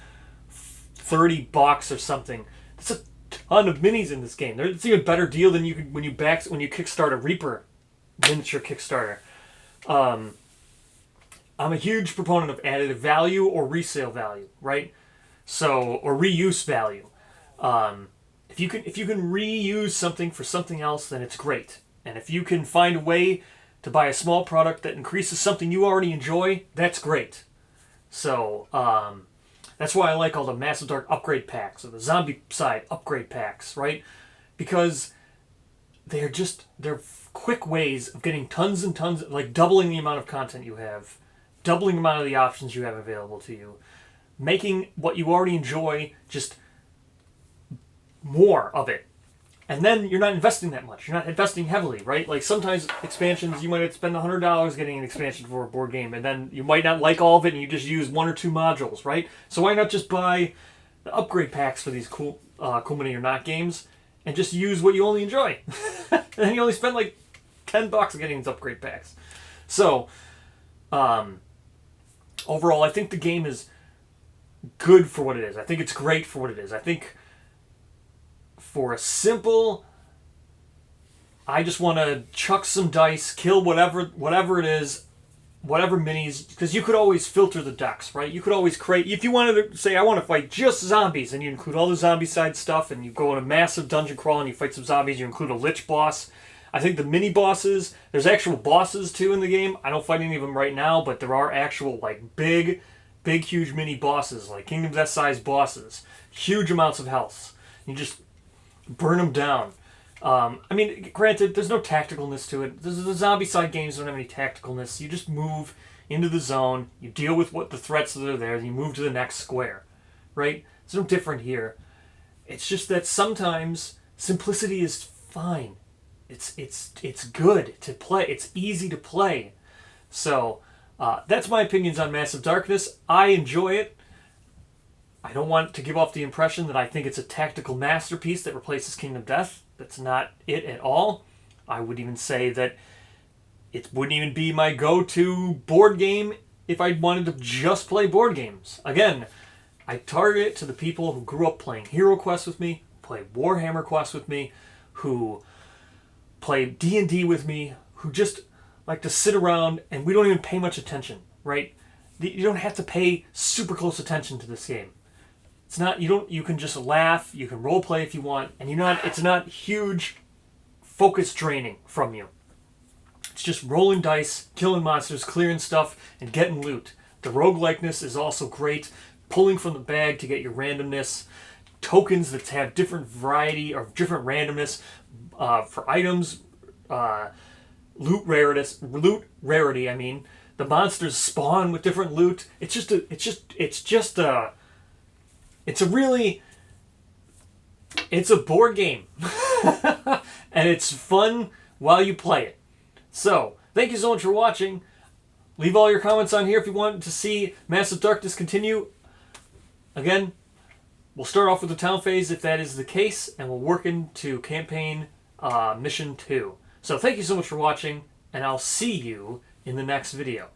Speaker 1: $30 or something. That's a ton of minis in this game. It's even a better deal than you could when you kickstart a Reaper miniature Kickstarter. I'm a huge proponent of additive value or resale value, right? So, or reuse value. If you can reuse something for something else, then it's great. And if you can find a way to buy a small product that increases something you already enjoy, that's great. So, that's why I like all the Massive Dark upgrade packs, or the zombie side upgrade packs, right? Because they're quick ways of getting tons and tons, like doubling the amount of content you have, doubling the amount of the options you have available to you, making what you already enjoy just more of it. And then you're not investing that much. You're not investing heavily, right? Like sometimes expansions, you might spend $100 getting an expansion for a board game, and then you might not like all of it and you just use one or two modules, right? So why not just buy the upgrade packs for these cool Mini or Not games and just use what you only enjoy? And then you only spend like $10 getting these upgrade packs. So, overall, I think the game is good for what it is. I think it's great for what it is. I think for a simple, I just want to chuck some dice, kill whatever it is, whatever minis, because you could always filter the decks, right? You could always create, if you wanted to say, I want to fight just zombies, and you include all the zombie side stuff, and you go on a massive dungeon crawl and you fight some zombies, you include a lich boss. I think the mini bosses, there's actual bosses too in the game. I don't fight any of them right now, but there are actual like big, huge mini bosses, like Kingdom Death size bosses. Huge amounts of health. You just burn them down. I mean, granted, there's no tacticalness to it. The zombie side games don't have any tacticalness. You just move into the zone, you deal with what the threats that are there, and you move to the next square, right? It's no different here. It's just that sometimes simplicity is fine. It's good to play. It's easy to play. So that's my opinions on Massive Darkness. I enjoy it. I don't want to give off the impression that I think it's a tactical masterpiece that replaces Kingdom Death. That's not it at all. I would even say that it wouldn't even be my go-to board game if I wanted to just play board games. Again, I target it to the people who grew up playing HeroQuest with me, play Warhammer Quest with me, who play D&D with me, who just like to sit around and we don't even pay much attention, right? You don't have to pay super close attention to this game. It's not, you can just laugh, you can role play if you want, and it's not huge focus draining from you. It's just rolling dice, killing monsters, clearing stuff, and getting loot. The roguelikeness is also great, pulling from the bag to get your randomness, tokens that have different variety or different randomness for items, loot rarity. I mean, the monsters spawn with different loot. It's a board game. And it's fun while you play it. So, thank you so much for watching. Leave all your comments on here if you want to see Massive Darkness continue. Again, we'll start off with the town phase if that is the case, and we'll work into campaign Mission 2. So thank you so much for watching, and I'll see you in the next video.